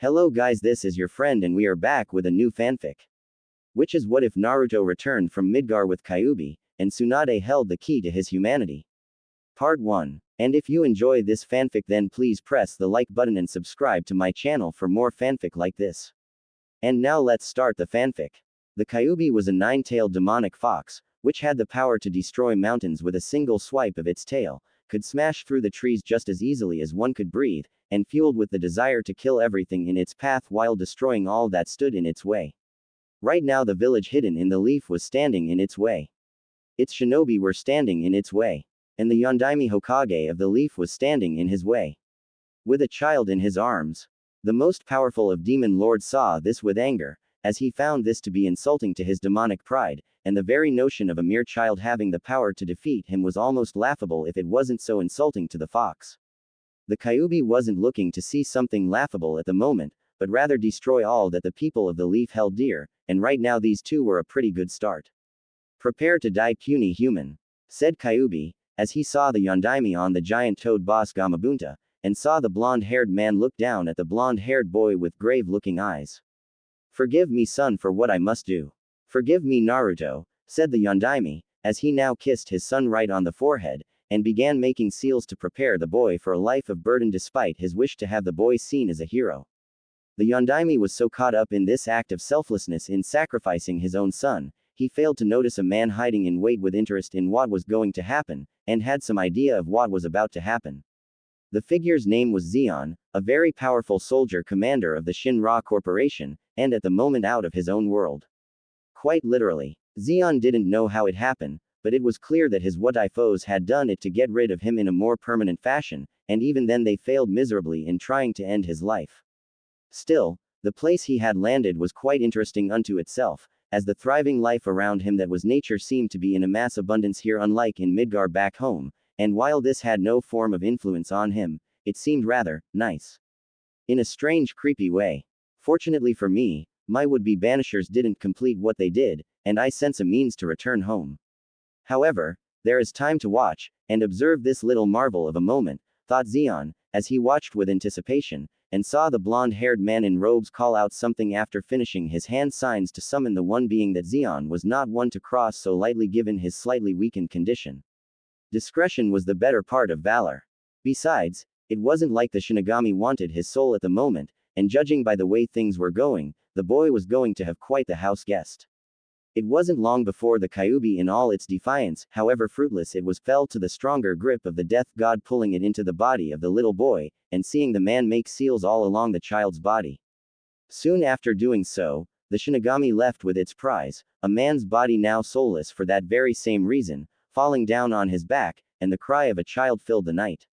Hello guys, this is your friend and we are back with a new fanfic. Which is what if Naruto returned from Midgar with Kyuubi, and Tsunade held the key to his humanity. Part 1. And if you enjoy this fanfic then please press the like button and subscribe to my channel for more fanfic like this. And now let's start the fanfic. The Kyuubi was a nine-tailed demonic fox, which had the power to destroy mountains with a single swipe of its tail, could smash through the trees just as easily as one could breathe, and fueled with the desire to kill everything in its path while destroying all that stood in its way. Right now the village hidden in the leaf was standing in its way. Its shinobi were standing in its way. And the Yondaime Hokage of the leaf was standing in his way. With a child in his arms. The most powerful of demon lords saw this with anger, as he found this to be insulting to his demonic pride, and the very notion of a mere child having the power to defeat him was almost laughable if it wasn't so insulting to the fox. The Kyuubi wasn't looking to see something laughable at the moment, but rather destroy all that the people of the leaf held dear, and right now these two were a pretty good start. Prepare to die, puny human, said Kyuubi, as he saw the Yondaime on the giant toad boss Gamabunta, and saw the blonde-haired man look down at the blonde-haired boy with grave-looking eyes. Forgive me, son, for what I must do. Forgive me, Naruto, said the Yondaime, as he now kissed his son right on the forehead, and began making seals to prepare the boy for a life of burden despite his wish to have the boy seen as a hero. The Yondaime was so caught up in this act of selflessness in sacrificing his own son, he failed to notice a man hiding in wait with interest in what was going to happen, and had some idea of what was about to happen. The figure's name was Zeon, a very powerful soldier commander of the Shinra Corporation, and at the moment out of his own world. Quite literally. Zeon didn't know how it happened, but it was clear that his Wutai foes had done it to get rid of him in a more permanent fashion, and even then they failed miserably in trying to end his life. Still, the place he had landed was quite interesting unto itself, as the thriving life around him that was nature seemed to be in a mass abundance here unlike in Midgar back home, and while this had no form of influence on him, it seemed rather nice. In a strange creepy way. Fortunately for me, my would-be banishers didn't complete what they did, and I sense a means to return home. However, there is time to watch, and observe this little marvel of a moment, thought Zeon, as he watched with anticipation, and saw the blonde-haired man in robes call out something after finishing his hand signs to summon the one being that Zeon was not one to cross so lightly given his slightly weakened condition. Discretion was the better part of valor. Besides, it wasn't like the Shinigami wanted his soul at the moment, and judging by the way things were going, the boy was going to have quite the house guest. It wasn't long before the Kyuubi in all its defiance, however fruitless it was, fell to the stronger grip of the death god pulling it into the body of the little boy, and seeing the man make seals all along the child's body. Soon after doing so, the Shinigami left with its prize, a man's body now soulless for that very same reason, falling down on his back, and the cry of a child filled the night.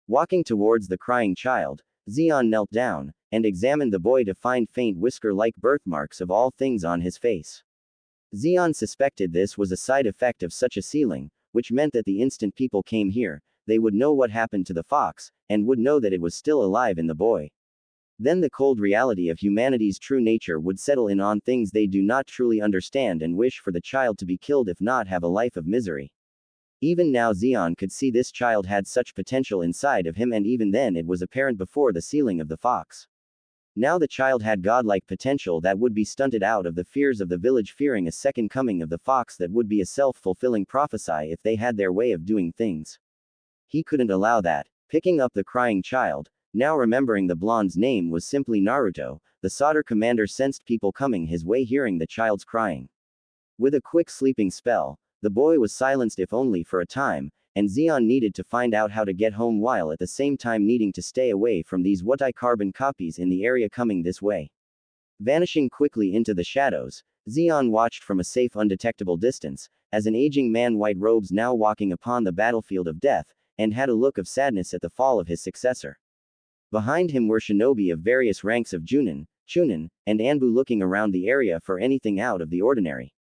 Walking towards the crying child, Zeon knelt down, and examined the boy to find faint whisker-like birthmarks of all things on his face. Zeon suspected this was a side effect of such a sealing, which meant that the instant people came here, they would know what happened to the fox, and would know that it was still alive in the boy. Then the cold reality of humanity's true nature would settle in on things they do not truly understand and wish for the child to be killed if not have a life of misery. Even now Zeon could see this child had such potential inside of him, and even then it was apparent before the sealing of the fox. Now the child had godlike potential that would be stunted out of the fears of the village fearing a second coming of the fox that would be a self-fulfilling prophecy if they had their way of doing things. He couldn't allow that. Picking up the crying child, now remembering the blonde's name was simply Naruto, the soldier commander sensed people coming his way hearing the child's crying. With a quick sleeping spell, the boy was silenced if only for a time, and Zeon needed to find out how to get home while at the same time needing to stay away from these Wutai carbon copies in the area coming this way. Vanishing quickly into the shadows, Zeon watched from a safe undetectable distance, as an aging man white robes now walking upon the battlefield of death, and had a look of sadness at the fall of his successor. Behind him were shinobi of various ranks of Junin, Chunin, and Anbu looking around the area for anything out of the ordinary.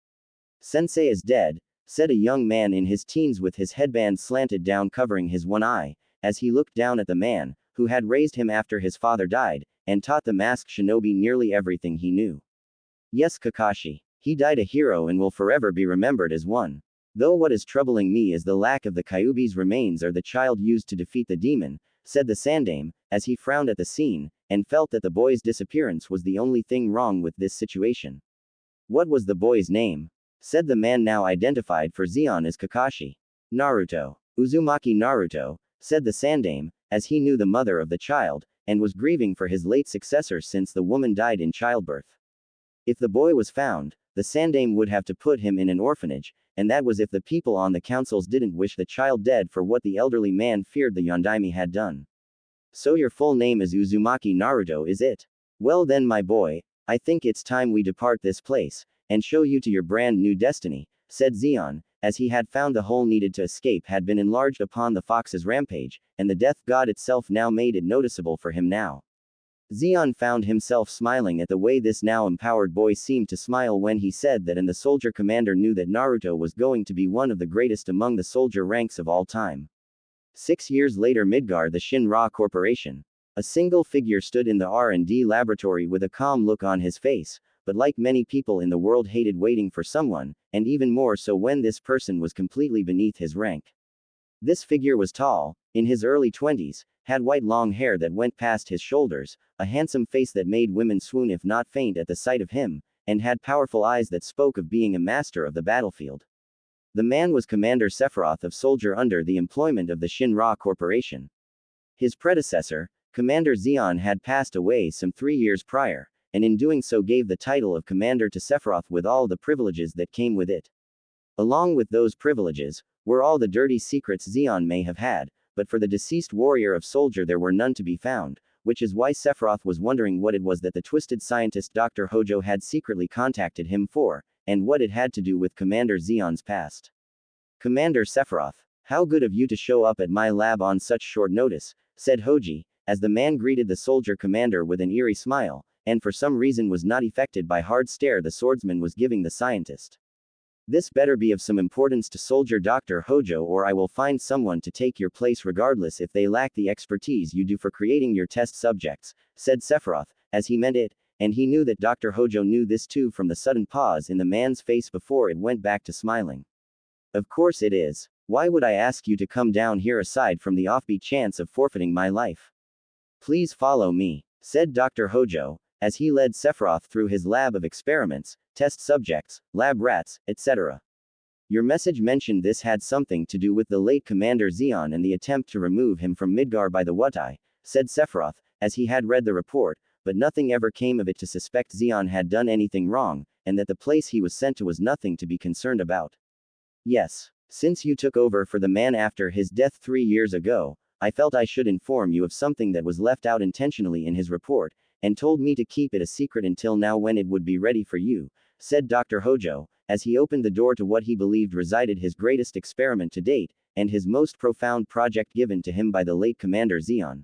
Sensei is dead, said a young man in his teens with his headband slanted down covering his one eye, as he looked down at the man, who had raised him after his father died, and taught the masked shinobi nearly everything he knew. Yes, Kakashi. He died a hero and will forever be remembered as one. Though what is troubling me is the lack of the Kyuubi's remains or the child used to defeat the demon, said the Sandame, as he frowned at the scene, and felt that the boy's disappearance was the only thing wrong with this situation. What was the boy's name? Said the man now identified for Zeon as Kakashi. Naruto. Uzumaki Naruto, said the Sandame, as he knew the mother of the child, and was grieving for his late successor since the woman died in childbirth. If the boy was found, the Sandame would have to put him in an orphanage, and that was if the people on the councils didn't wish the child dead for what the elderly man feared the Yondaime had done. So your full name is Uzumaki Naruto, is it? Well then, my boy, I think it's time we depart this place, and show you to your brand new destiny, said Zeon, as he had found the hole needed to escape had been enlarged upon the fox's rampage, and the death god itself now made it noticeable for him now. Zeon found himself smiling at the way this now empowered boy seemed to smile when he said that, and the soldier commander knew that Naruto was going to be one of the greatest among the soldier ranks of all time. 6 years later, Midgar, the Shinra Corporation. A single figure stood in the R&D laboratory with a calm look on his face, but like many people in the world hated waiting for someone, and even more so when this person was completely beneath his rank. This figure was tall, in his early 20s, had white long hair that went past his shoulders, a handsome face that made women swoon if not faint at the sight of him, and had powerful eyes that spoke of being a master of the battlefield. The man was Commander Sephiroth of Soldier under the employment of the Shinra Corporation. His predecessor, Commander Zeon, had passed away some 3 years prior, and in doing so gave the title of Commander to Sephiroth with all the privileges that came with it. Along with those privileges, were all the dirty secrets Zeon may have had, but for the deceased warrior of Soldier there were none to be found, which is why Sephiroth was wondering what it was that the twisted scientist Dr. Hojo had secretly contacted him for, and what it had to do with Commander Zeon's past. Commander Sephiroth, how good of you to show up at my lab on such short notice, said Hoji, as the man greeted the soldier commander with an eerie smile, and for some reason was not affected by hard stare the swordsman was giving the scientist. This better be of some importance to Soldier Dr. Hojo, or I will find someone to take your place regardless if they lack the expertise you do for creating your test subjects, said Sephiroth, as he meant it, and he knew that Dr. Hojo knew this too from the sudden pause in the man's face before it went back to smiling. Of course it is. Why would I ask you to come down here aside from the offbeat chance of forfeiting my life? Please follow me, said Dr. Hojo, as he led Sephiroth through his lab of experiments, test subjects, lab rats, etc. Your message mentioned this had something to do with the late Commander Zeon and the attempt to remove him from Midgar by the Wutai, said Sephiroth, as he had read the report, but nothing ever came of it to suspect Zeon had done anything wrong, and that the place he was sent to was nothing to be concerned about. Yes. Since you took over for the man after his death 3 years ago, I felt I should inform you of something that was left out intentionally in his report, and told me to keep it a secret until now when it would be ready for you, said Dr. Hojo, as he opened the door to what he believed resided his greatest experiment to date, and his most profound project given to him by the late Commander Zeon.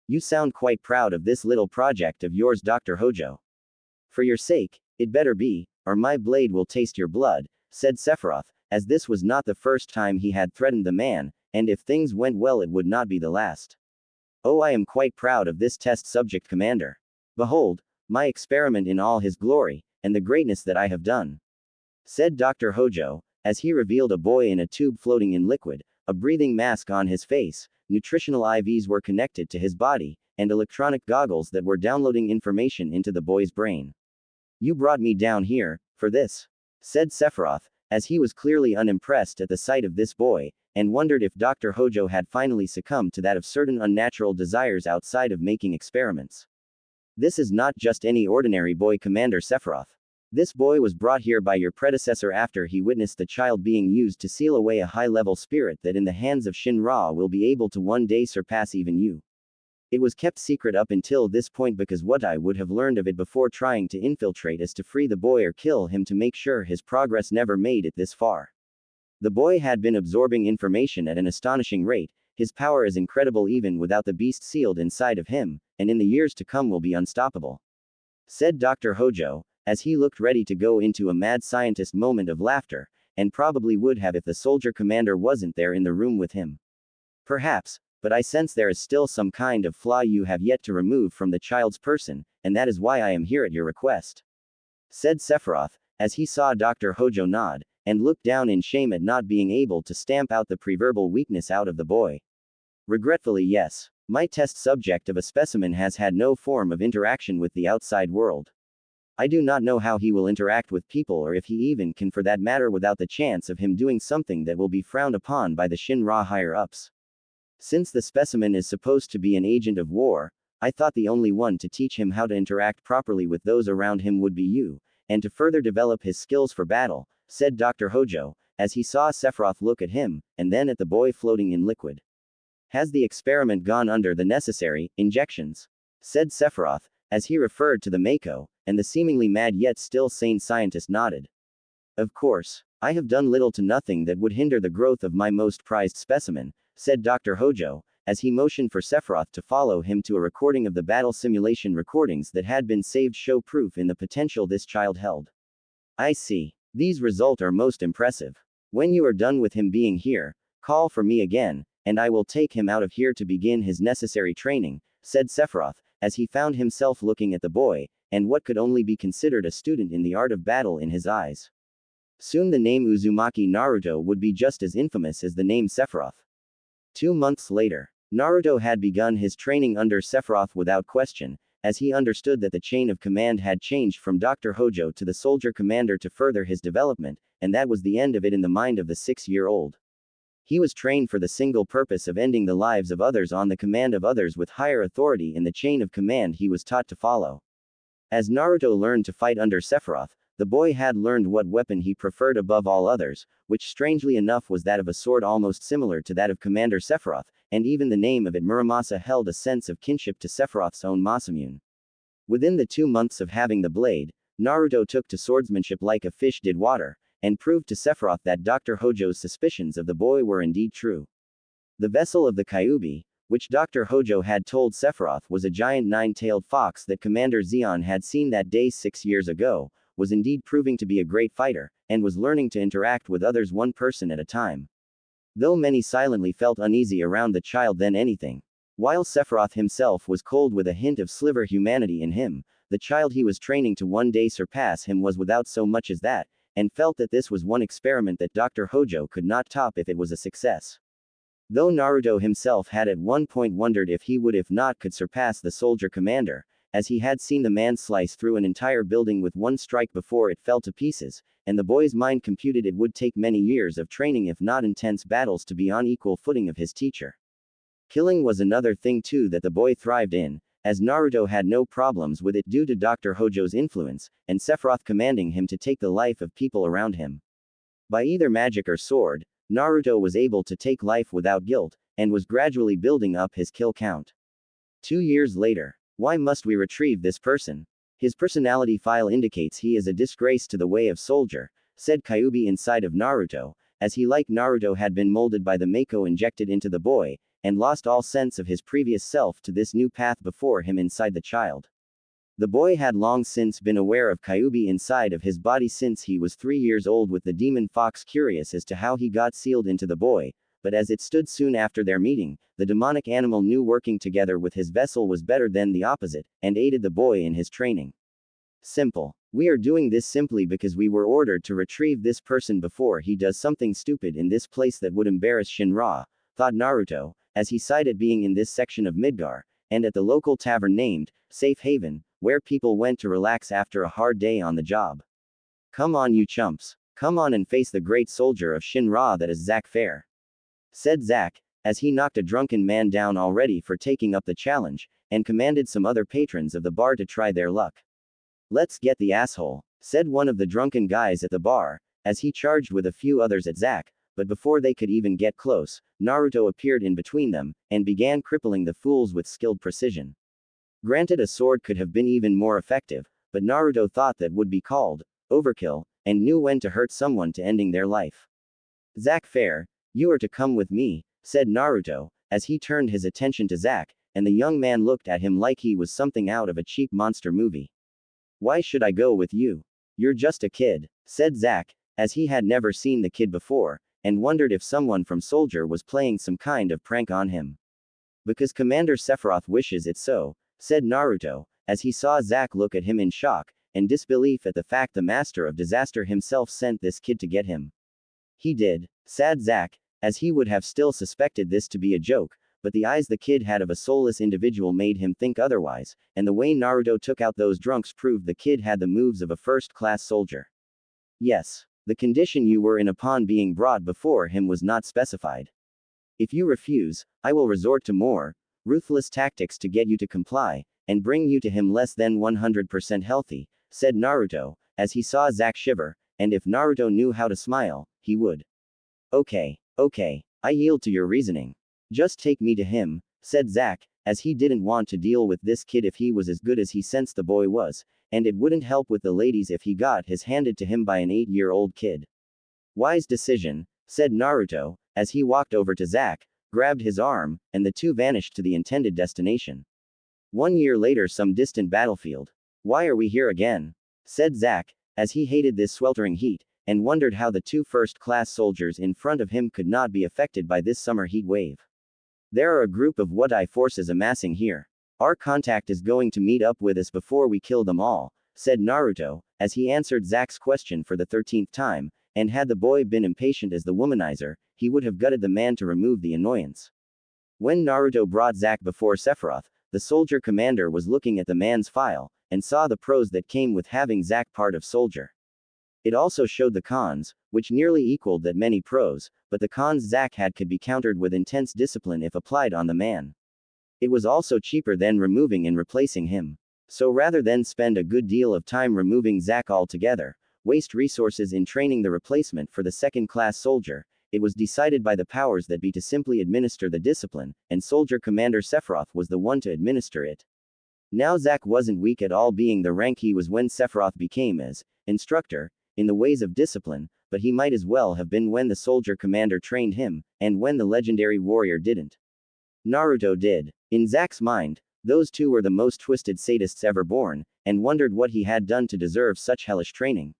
You sound quite proud of this little project of yours, Dr. Hojo. For your sake, it better be, or my blade will taste your blood, said Sephiroth, as this was not the first time he had threatened the man, and if things went well it would not be the last. Oh, I am quite proud of this test subject, Commander. Behold, my experiment in all his glory, and the greatness that I have done, said Dr. Hojo, as he revealed a boy in a tube floating in liquid, a breathing mask on his face, nutritional IVs were connected to his body, and electronic goggles that were downloading information into the boy's brain. You brought me down here, for this, said Sephiroth, as he was clearly unimpressed at the sight of this boy, and wondered if Dr. Hojo had finally succumbed to that of certain unnatural desires outside of making experiments. This is not just any ordinary boy, Commander Sephiroth. This boy was brought here by your predecessor after he witnessed the child being used to seal away a high-level spirit that in the hands of Shinra will be able to one day surpass even you. It was kept secret up until this point because what I would have learned of it before trying to infiltrate is to free the boy or kill him to make sure his progress never made it this far. The boy had been absorbing information at an astonishing rate, his power is incredible even without the beast sealed inside of him, and in the years to come will be unstoppable, said Dr. Hojo, as he looked ready to go into a mad scientist moment of laughter, and probably would have if the soldier commander wasn't there in the room with him. Perhaps, but I sense there is still some kind of flaw you have yet to remove from the child's person, and that is why I am here at your request, said Sephiroth, as he saw Dr. Hojo nod, and looked down in shame at not being able to stamp out the preverbal weakness out of the boy. Regretfully, yes. My test subject of a specimen has had no form of interaction with the outside world. I do not know how he will interact with people or if he even can for that matter without the chance of him doing something that will be frowned upon by the Shinra higher-ups. Since the specimen is supposed to be an agent of war, I thought the only one to teach him how to interact properly with those around him would be you, and to further develop his skills for battle, said Dr. Hojo, as he saw Sephiroth look at him, and then at the boy floating in liquid. Has the experiment gone under the necessary injections? Said Sephiroth, as he referred to the Mako, and the seemingly mad yet still sane scientist nodded. Of course. I have done little to nothing that would hinder the growth of my most prized specimen, said Dr. Hojo, as he motioned for Sephiroth to follow him to a recording of the battle simulation recordings that had been saved show proof in the potential this child held. I see. These results are most impressive. When you are done with him being here, call for me again, and I will take him out of here to begin his necessary training, said Sephiroth, as he found himself looking at the boy, and what could only be considered a student in the art of battle in his eyes. Soon the name Uzumaki Naruto would be just as infamous as the name Sephiroth. 2 months later, Naruto had begun his training under Sephiroth without question, as he understood that the chain of command had changed from Dr. Hojo to the soldier commander to further his development, and that was the end of it in the mind of the 6-year-old. He was trained for the single purpose of ending the lives of others on the command of others with higher authority in the chain of command he was taught to follow. As Naruto learned to fight under Sephiroth, the boy had learned what weapon he preferred above all others, which strangely enough was that of a sword almost similar to that of Commander Sephiroth, and even the name of it Muramasa held a sense of kinship to Sephiroth's own Masamune. Within the 2 months of having the blade, Naruto took to swordsmanship like a fish did water, and proved to Sephiroth that Dr. Hojo's suspicions of the boy were indeed true. The vessel of the Kyuubi, which Dr. Hojo had told Sephiroth was a giant 9-tailed fox that Commander Zeon had seen that day 6 years ago, was indeed proving to be a great fighter, and was learning to interact with others one person at a time. Though many silently felt uneasy around the child than anything. While Sephiroth himself was cold with a hint of sliver humanity in him, the child he was training to one day surpass him was without so much as that, and felt that this was one experiment that Dr. Hojo could not top if it was a success. Though Naruto himself had at one point wondered if he would if not could surpass the soldier commander, as he had seen the man slice through an entire building with one strike before it fell to pieces, and the boy's mind computed it would take many years of training if not intense battles to be on equal footing of his teacher. Killing was another thing too that the boy thrived in, as Naruto had no problems with it due to Dr. Hojo's influence, and Sephiroth commanding him to take the life of people around him. By either magic or sword, Naruto was able to take life without guilt, and was gradually building up his kill count. 2 years later. Why must we retrieve this person? His personality file indicates he is a disgrace to the way of soldier, said Kyuubi inside of Naruto, as he like Naruto had been molded by the Mako injected into the boy, and lost all sense of his previous self to this new path before him inside the child. The boy had long since been aware of Kyuubi inside of his body since he was 3 years old, with the demon fox curious as to how he got sealed into the boy, but as it stood soon after their meeting, the demonic animal knew working together with his vessel was better than the opposite, and aided the boy in his training. Simple. We are doing this simply because we were ordered to retrieve this person before he does something stupid in this place that would embarrass Shinra, thought Naruto, as he sighed at being in this section of Midgar, and at the local tavern named Safe Haven, where people went to relax after a hard day on the job. Come on, you chumps. Come on and face the great soldier of Shinra that is Zack Fair, said Zack, as he knocked a drunken man down already for taking up the challenge, and commanded some other patrons of the bar to try their luck. Let's get the asshole, said one of the drunken guys at the bar, as he charged with a few others at Zack, but before they could even get close, Naruto appeared in between them, and began crippling the fools with skilled precision. Granted, a sword could have been even more effective, but Naruto thought that would be called overkill, and knew when to hurt someone to ending their life. Zack Fair, you are to come with me, said Naruto, as he turned his attention to Zack, and the young man looked at him like he was something out of a cheap monster movie. Why should I go with you? You're just a kid, said Zack, as he had never seen the kid before, and wondered if someone from Soldier was playing some kind of prank on him. Because Commander Sephiroth wishes it so, said Naruto, as he saw Zack look at him in shock and disbelief at the fact the Master of Disaster himself sent this kid to get him. He did, said Zack, as he would have still suspected this to be a joke, but the eyes the kid had of a soulless individual made him think otherwise, and the way Naruto took out those drunks proved the kid had the moves of a first-class soldier. Yes. The condition you were in upon being brought before him was not specified. If you refuse, I will resort to more ruthless tactics to get you to comply, and bring you to him less than 100% healthy, said Naruto, as he saw Zack shiver, and if Naruto knew how to smile, he would. Okay, I yield to your reasoning. Just take me to him, said Zack, as he didn't want to deal with this kid if he was as good as he sensed the boy was, and it wouldn't help with the ladies if he got his handed to him by an 8-year-old kid. Wise decision, said Naruto, as he walked over to Zack, grabbed his arm, and the two vanished to the intended destination. 1 year later, some distant battlefield. Why are we here again? Said Zack, as he hated this sweltering heat, and wondered how the two first-class soldiers in front of him could not be affected by this summer heat wave. There are a group of Wutai forces amassing here. Our contact is going to meet up with us before we kill them all, said Naruto, as he answered Zack's question for the 13th time, and had the boy been impatient as the womanizer, he would have gutted the man to remove the annoyance. When Naruto brought Zack before Sephiroth, the soldier commander was looking at the man's file, and saw the pros that came with having Zack part of soldier. It also showed the cons, which nearly equaled that many pros, but the cons Zack had could be countered with intense discipline if applied on the man. It was also cheaper than removing and replacing him. So rather than spend a good deal of time removing Zack altogether, waste resources in training the replacement for the second-class soldier, it was decided by the powers that be to simply administer the discipline, and Soldier Commander Sephiroth was the one to administer it. Now Zack wasn't weak at all, being the rank he was when Sephiroth became as instructor in the ways of discipline, but he might as well have been when the Soldier Commander trained him, and when the legendary warrior didn't. Naruto did. In Zack's mind, those two were the most twisted sadists ever born, and wondered what he had done to deserve such hellish training.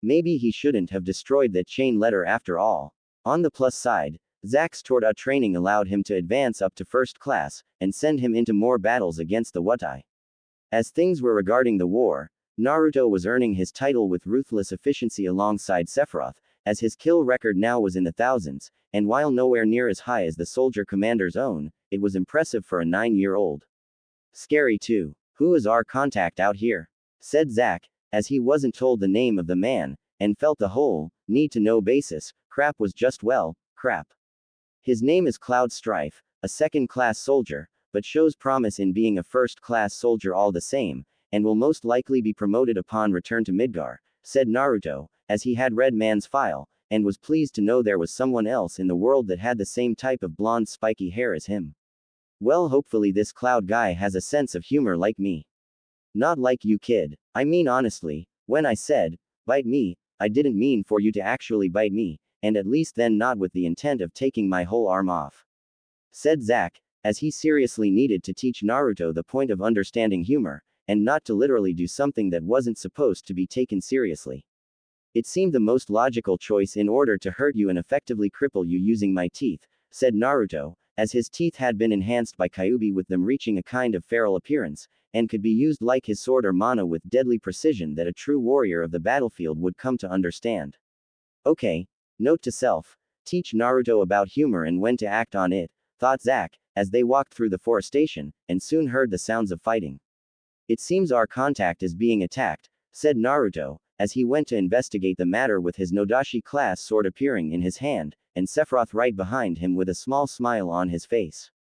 Maybe he shouldn't have destroyed that chain letter after all. On the plus side, Zack's Torta training allowed him to advance up to first class, and send him into more battles against the Wutai. As things were regarding the war, Naruto was earning his title with ruthless efficiency alongside Sephiroth, as his kill record now was in the thousands, and while nowhere near as high as the Soldier Commander's own, it was impressive for a 9-year-old. Scary too. Who is our contact out here? Said Zack, as he wasn't told the name of the man, and felt the whole need-to-know basis crap was just crap. His name is Cloud Strife, a second-class soldier, but shows promise in being a first-class soldier all the same, and will most likely be promoted upon return to Midgar, said Naruto, as he had read man's file, and was pleased to know there was someone else in the world that had the same type of blonde spiky hair as him. Well, hopefully this Cloud guy has a sense of humor like me. Not like you, kid. I mean honestly, when I said, bite me, I didn't mean for you to actually bite me, and at least then not with the intent of taking my whole arm off. Said Zack, as he seriously needed to teach Naruto the point of understanding humor, and not to literally do something that wasn't supposed to be taken seriously. It seemed the most logical choice in order to hurt you and effectively cripple you using my teeth, said Naruto, as his teeth had been enhanced by Kyuubi with them reaching a kind of feral appearance, and could be used like his sword or mana with deadly precision that a true warrior of the battlefield would come to understand. Okay. Note to self. Teach Naruto about humor and when to act on it, thought Zack, as they walked through the forestation, and soon heard the sounds of fighting. It seems our contact is being attacked, said Naruto, as he went to investigate the matter with his Nodashi class sword appearing in his hand, and Sephiroth right behind him with a small smile on his face.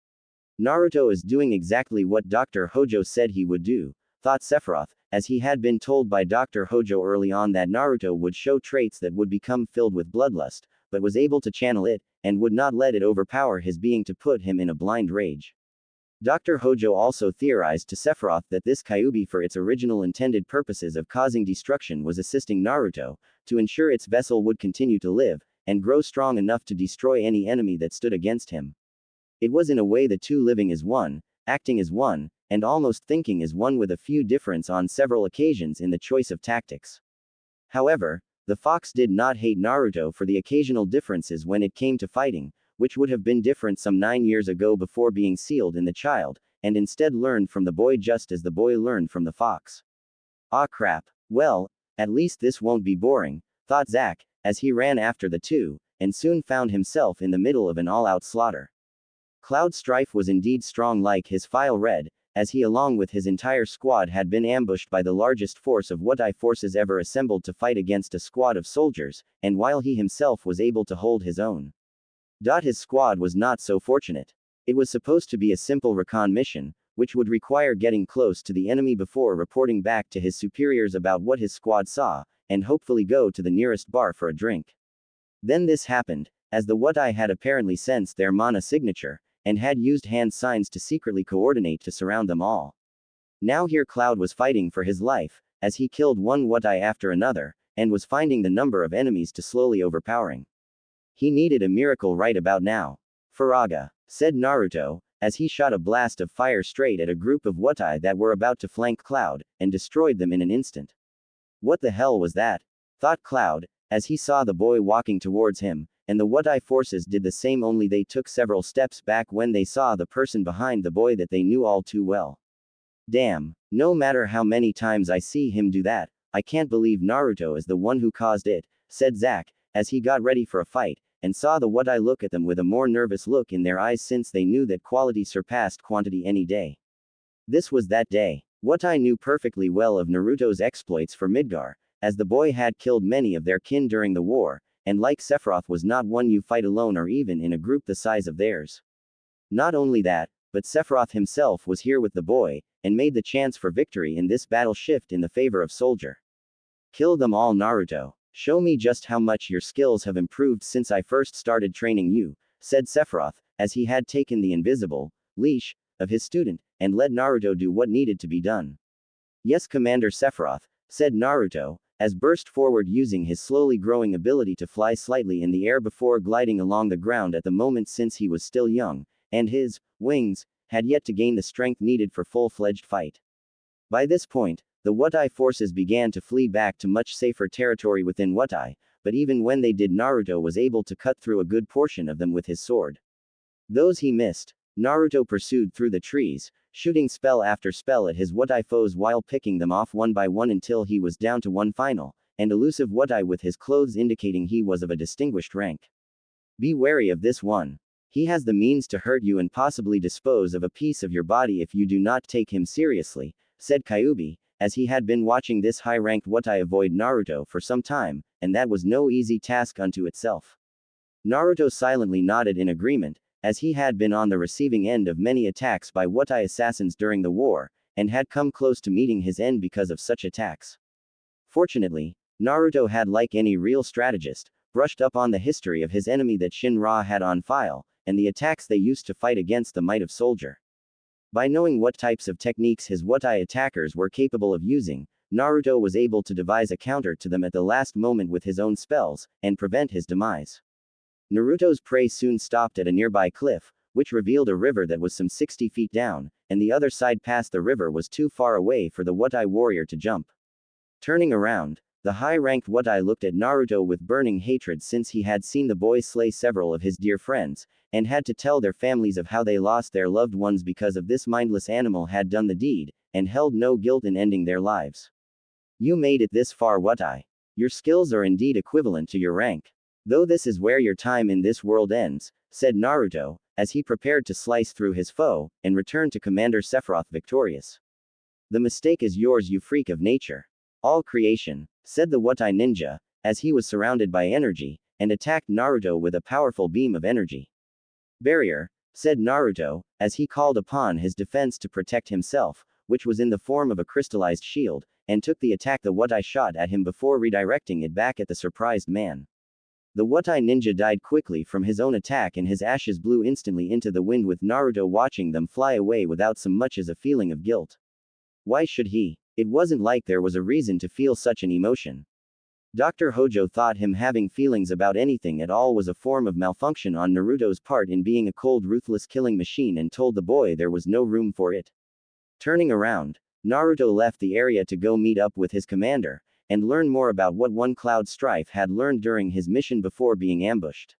Naruto is doing exactly what Dr. Hojo said he would do, thought Sephiroth, as he had been told by Dr. Hojo early on that Naruto would show traits that would become filled with bloodlust, but was able to channel it, and would not let it overpower his being to put him in a blind rage. Dr. Hojo also theorized to Sephiroth that this Kyuubi for its original intended purposes of causing destruction was assisting Naruto, to ensure its vessel would continue to live, and grow strong enough to destroy any enemy that stood against him. It was in a way the two living as one, acting as one, and almost thinking as one with a few difference on several occasions in the choice of tactics. However, the fox did not hate Naruto for the occasional differences when it came to fighting, which would have been different some 9 years ago before being sealed in the child, and instead learned from the boy just as the boy learned from the fox. Ah crap. Well, at least this won't be boring, thought Zack, as he ran after the two, and soon found himself in the middle of an all-out slaughter. Cloud's strife was indeed strong, like his file read, as he along with his entire squad had been ambushed by the largest force of Wutai forces ever assembled to fight against a squad of soldiers, and while he himself was able to hold his own. His squad was not so fortunate. It was supposed to be a simple recon mission, which would require getting close to the enemy before reporting back to his superiors about what his squad saw, and hopefully go to the nearest bar for a drink. Then this happened, as the Wutai had apparently sensed their mana signature, and had used hand signs to secretly coordinate to surround them all. Now here Cloud was fighting for his life, as he killed one Wutai after another, and was finding the number of enemies to slowly overpowering. He needed a miracle right about now. Faraga, said Naruto, as he shot a blast of fire straight at a group of Wutai that were about to flank Cloud, and destroyed them in an instant. What the hell was that? Thought Cloud, as he saw the boy walking towards him, and the Wutai forces did the same, only they took several steps back when they saw the person behind the boy that they knew all too well. Damn, no matter how many times I see him do that, I can't believe Naruto is the one who caused it, said Zack, as he got ready for a fight, and saw the Wutai look at them with a more nervous look in their eyes, since they knew that quality surpassed quantity any day. This was that day. Wutai knew perfectly well of Naruto's exploits for Midgar, as the boy had killed many of their kin during the war, and like Sephiroth was not one you fight alone or even in a group the size of theirs. Not only that, but Sephiroth himself was here with the boy, and made the chance for victory in this battle shift in the favor of Soldier. Kill them all, Naruto. Show me just how much your skills have improved since I first started training you, said Sephiroth, as he had taken the invisible leash of his student, and let Naruto do what needed to be done. Yes, Commander Sephiroth, said Naruto, as burst forward using his slowly growing ability to fly slightly in the air before gliding along the ground at the moment, since he was still young, and his wings had yet to gain the strength needed for full-fledged fight. By this point, the Wutai forces began to flee back to much safer territory within Wutai, but even when they did, Naruto was able to cut through a good portion of them with his sword. Those he missed, Naruto pursued through the trees, shooting spell after spell at his Wutai foes while picking them off one by one until he was down to one final, and elusive Wutai with his clothes indicating he was of a distinguished rank. Be wary of this one. He has the means to hurt you and possibly dispose of a piece of your body if you do not take him seriously, said Kyuubi, as he had been watching this high-ranked Wutai avoid Naruto for some time, and that was no easy task unto itself. Naruto silently nodded in agreement, as he had been on the receiving end of many attacks by Wutai assassins during the war, and had come close to meeting his end because of such attacks. Fortunately, Naruto had, like any real strategist, brushed up on the history of his enemy that Shinra had on file, and the attacks they used to fight against the might of Soldier. By knowing what types of techniques his Wutai attackers were capable of using, Naruto was able to devise a counter to them at the last moment with his own spells, and prevent his demise. Naruto's prey soon stopped at a nearby cliff, which revealed a river that was some 60 feet down, and the other side past the river was too far away for the Wutai warrior to jump. Turning around, the high-ranked Wutai looked at Naruto with burning hatred, since he had seen the boy slay several of his dear friends, and had to tell their families of how they lost their loved ones because of this mindless animal had done the deed, and held no guilt in ending their lives. You made it this far, Wutai. Your skills are indeed equivalent to your rank. Though this is where your time in this world ends, said Naruto, as he prepared to slice through his foe, and return to Commander Sephiroth victorious. The mistake is yours, you freak of nature. All creation, said the Wutai ninja, as he was surrounded by energy, and attacked Naruto with a powerful beam of energy. Barrier, said Naruto, as he called upon his defense to protect himself, which was in the form of a crystallized shield, and took the attack the Wutai shot at him before redirecting it back at the surprised man. The Wutai ninja died quickly from his own attack, and his ashes blew instantly into the wind, with Naruto watching them fly away without so much as a feeling of guilt. Why should he? It wasn't like there was a reason to feel such an emotion. Dr. Hojo thought him having feelings about anything at all was a form of malfunction on Naruto's part in being a cold, ruthless killing machine, and told the boy there was no room for it. Turning around, Naruto left the area to go meet up with his commander, and learn more about what one Cloud Strife had learned during his mission before being ambushed.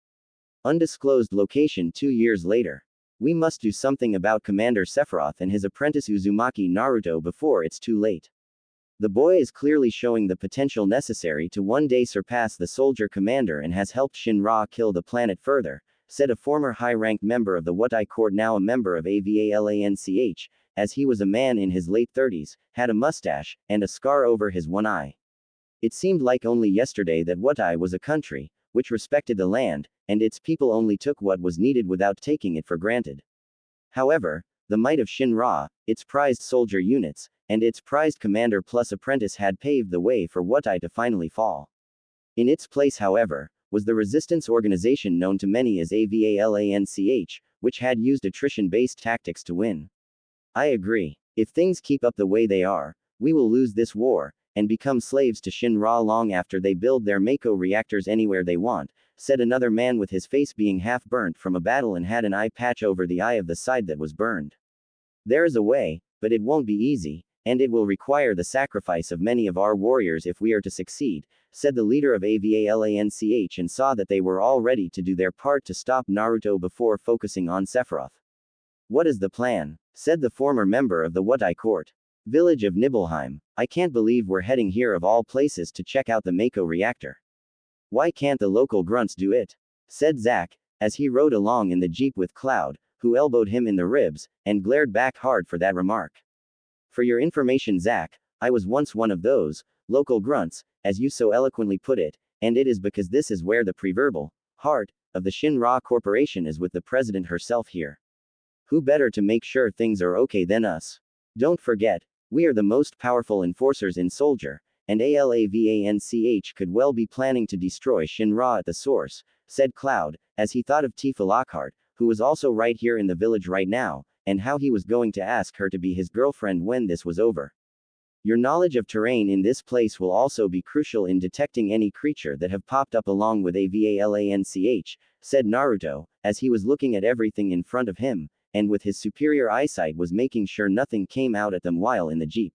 Undisclosed location 2 years later. We must do something about Commander Sephiroth and his apprentice Uzumaki Naruto before it's too late. The boy is clearly showing the potential necessary to one day surpass the soldier commander and has helped Shinra kill the planet further, said a former high-ranked member of the Wutai court, now a member of AVALANCH, as he was a man in his late 30s, had a mustache, and a scar over his one eye. It seemed like only yesterday that Wutai was a country, which respected the land, and its people only took what was needed without taking it for granted. However, the might of Shinra, its prized soldier units, and its prized commander plus apprentice had paved the way for Wutai to finally fall. In its place, however, was the resistance organization known to many as AVALANCH, which had used attrition-based tactics to win. I agree. If things keep up the way they are, we will lose this war, and become slaves to Shinra long after they build their Mako reactors anywhere they want, said another man with his face being half burnt from a battle and had an eye patch over the eye of the side that was burned. There is a way, but it won't be easy, and it will require the sacrifice of many of our warriors if we are to succeed, said the leader of AVALANCH, and saw that they were all ready to do their part to stop Naruto before focusing on Sephiroth. What is the plan? Said the former member of the Wutai court. Village of Nibelheim. I can't believe we're heading here of all places to check out the Mako reactor. Why can't the local grunts do it? Said Zack, as he rode along in the jeep with Cloud, who elbowed him in the ribs, and glared back hard for that remark. For your information, Zack, I was once one of those local grunts, as you so eloquently put it, and it is because this is where the proverbial heart of the Shinra Corporation is, with the president herself here. Who better to make sure things are okay than us? Don't forget, we are the most powerful enforcers in Soldier, and ALAVANCH could well be planning to destroy Shinra at the source, said Cloud, as he thought of Tifa Lockhart, who was also right here in the village right now, and how he was going to ask her to be his girlfriend when this was over. Your knowledge of terrain in this place will also be crucial in detecting any creature that have popped up along with AVALANCH, said Naruto, as he was looking at everything in front of him, and with his superior eyesight was making sure nothing came out at them while in the jeep.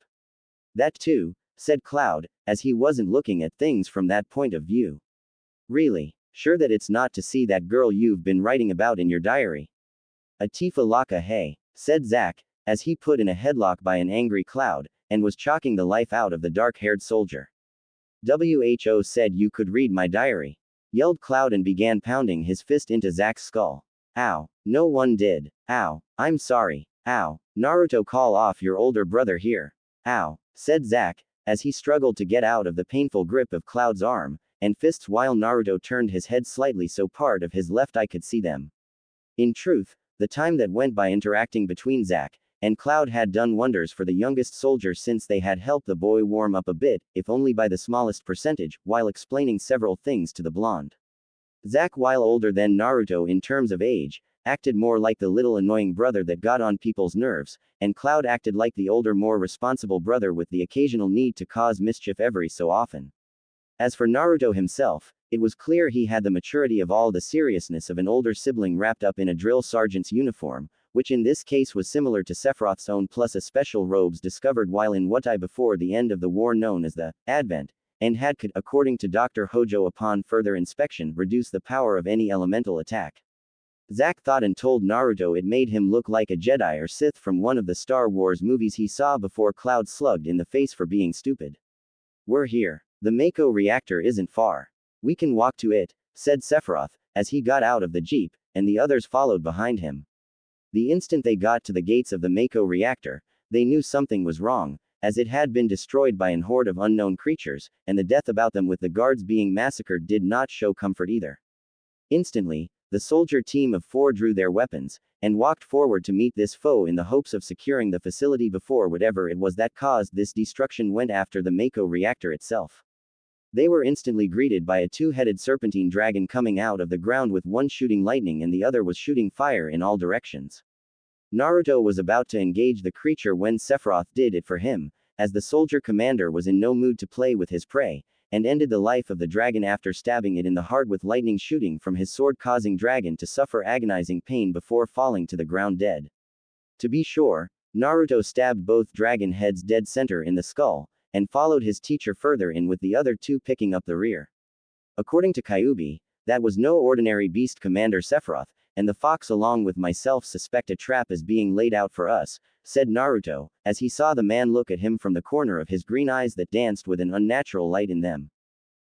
That too, said Cloud, as he wasn't looking at things from that point of view. Really? Sure that it's not to see that girl you've been writing about in your diary? A Tifa Laka, hey, said Zack, as he put in a headlock by an angry Cloud, and was choking the life out of the dark-haired soldier. WHO said you could read my diary, yelled Cloud and began pounding his fist into Zack's skull. Ow. No one did. Ow. I'm sorry. Ow. Naruto, call off your older brother here. Ow. Said Zack, as he struggled to get out of the painful grip of Cloud's arm and fists while Naruto turned his head slightly so part of his left eye could see them. In truth, the time that went by interacting between Zack and Cloud had done wonders for the youngest soldier, since they had helped the boy warm up a bit, if only by the smallest percentage, while explaining several things to the blonde. Zack, while older than Naruto in terms of age, acted more like the little annoying brother that got on people's nerves, and Cloud acted like the older, more responsible brother with the occasional need to cause mischief every so often. As for Naruto himself, it was clear he had the maturity of all the seriousness of an older sibling wrapped up in a drill sergeant's uniform, which in this case was similar to Sephiroth's own, plus a special robes discovered while in Wutai before the end of the war known as the Advent, and could, according to Dr. Hojo upon further inspection, reduce the power of any elemental attack. Zack thought and told Naruto it made him look like a Jedi or Sith from one of the Star Wars movies he saw before Cloud slugged in the face for being stupid. We're here. The Mako reactor isn't far. We can walk to it, said Sephiroth, as he got out of the jeep, and the others followed behind him. The instant they got to the gates of the Mako reactor, they knew something was wrong, as it had been destroyed by an horde of unknown creatures, and the death about them with the guards being massacred did not show comfort either. Instantly, the soldier team of 4 drew their weapons, and walked forward to meet this foe in the hopes of securing the facility before whatever it was that caused this destruction went after the Mako reactor itself. They were instantly greeted by a 2-headed serpentine dragon coming out of the ground, with one shooting lightning and the other was shooting fire in all directions. Naruto was about to engage the creature when Sephiroth did it for him, as the soldier commander was in no mood to play with his prey, and ended the life of the dragon after stabbing it in the heart with lightning shooting from his sword, causing dragon to suffer agonizing pain before falling to the ground dead. To be sure, Naruto stabbed both dragon heads dead center in the skull, and followed his teacher further in with the other 2 picking up the rear. According to Kyuubi, that was no ordinary beast, Commander Sephiroth, and the fox along with myself suspect a trap is being laid out for us, said Naruto, as he saw the man look at him from the corner of his green eyes that danced with an unnatural light in them.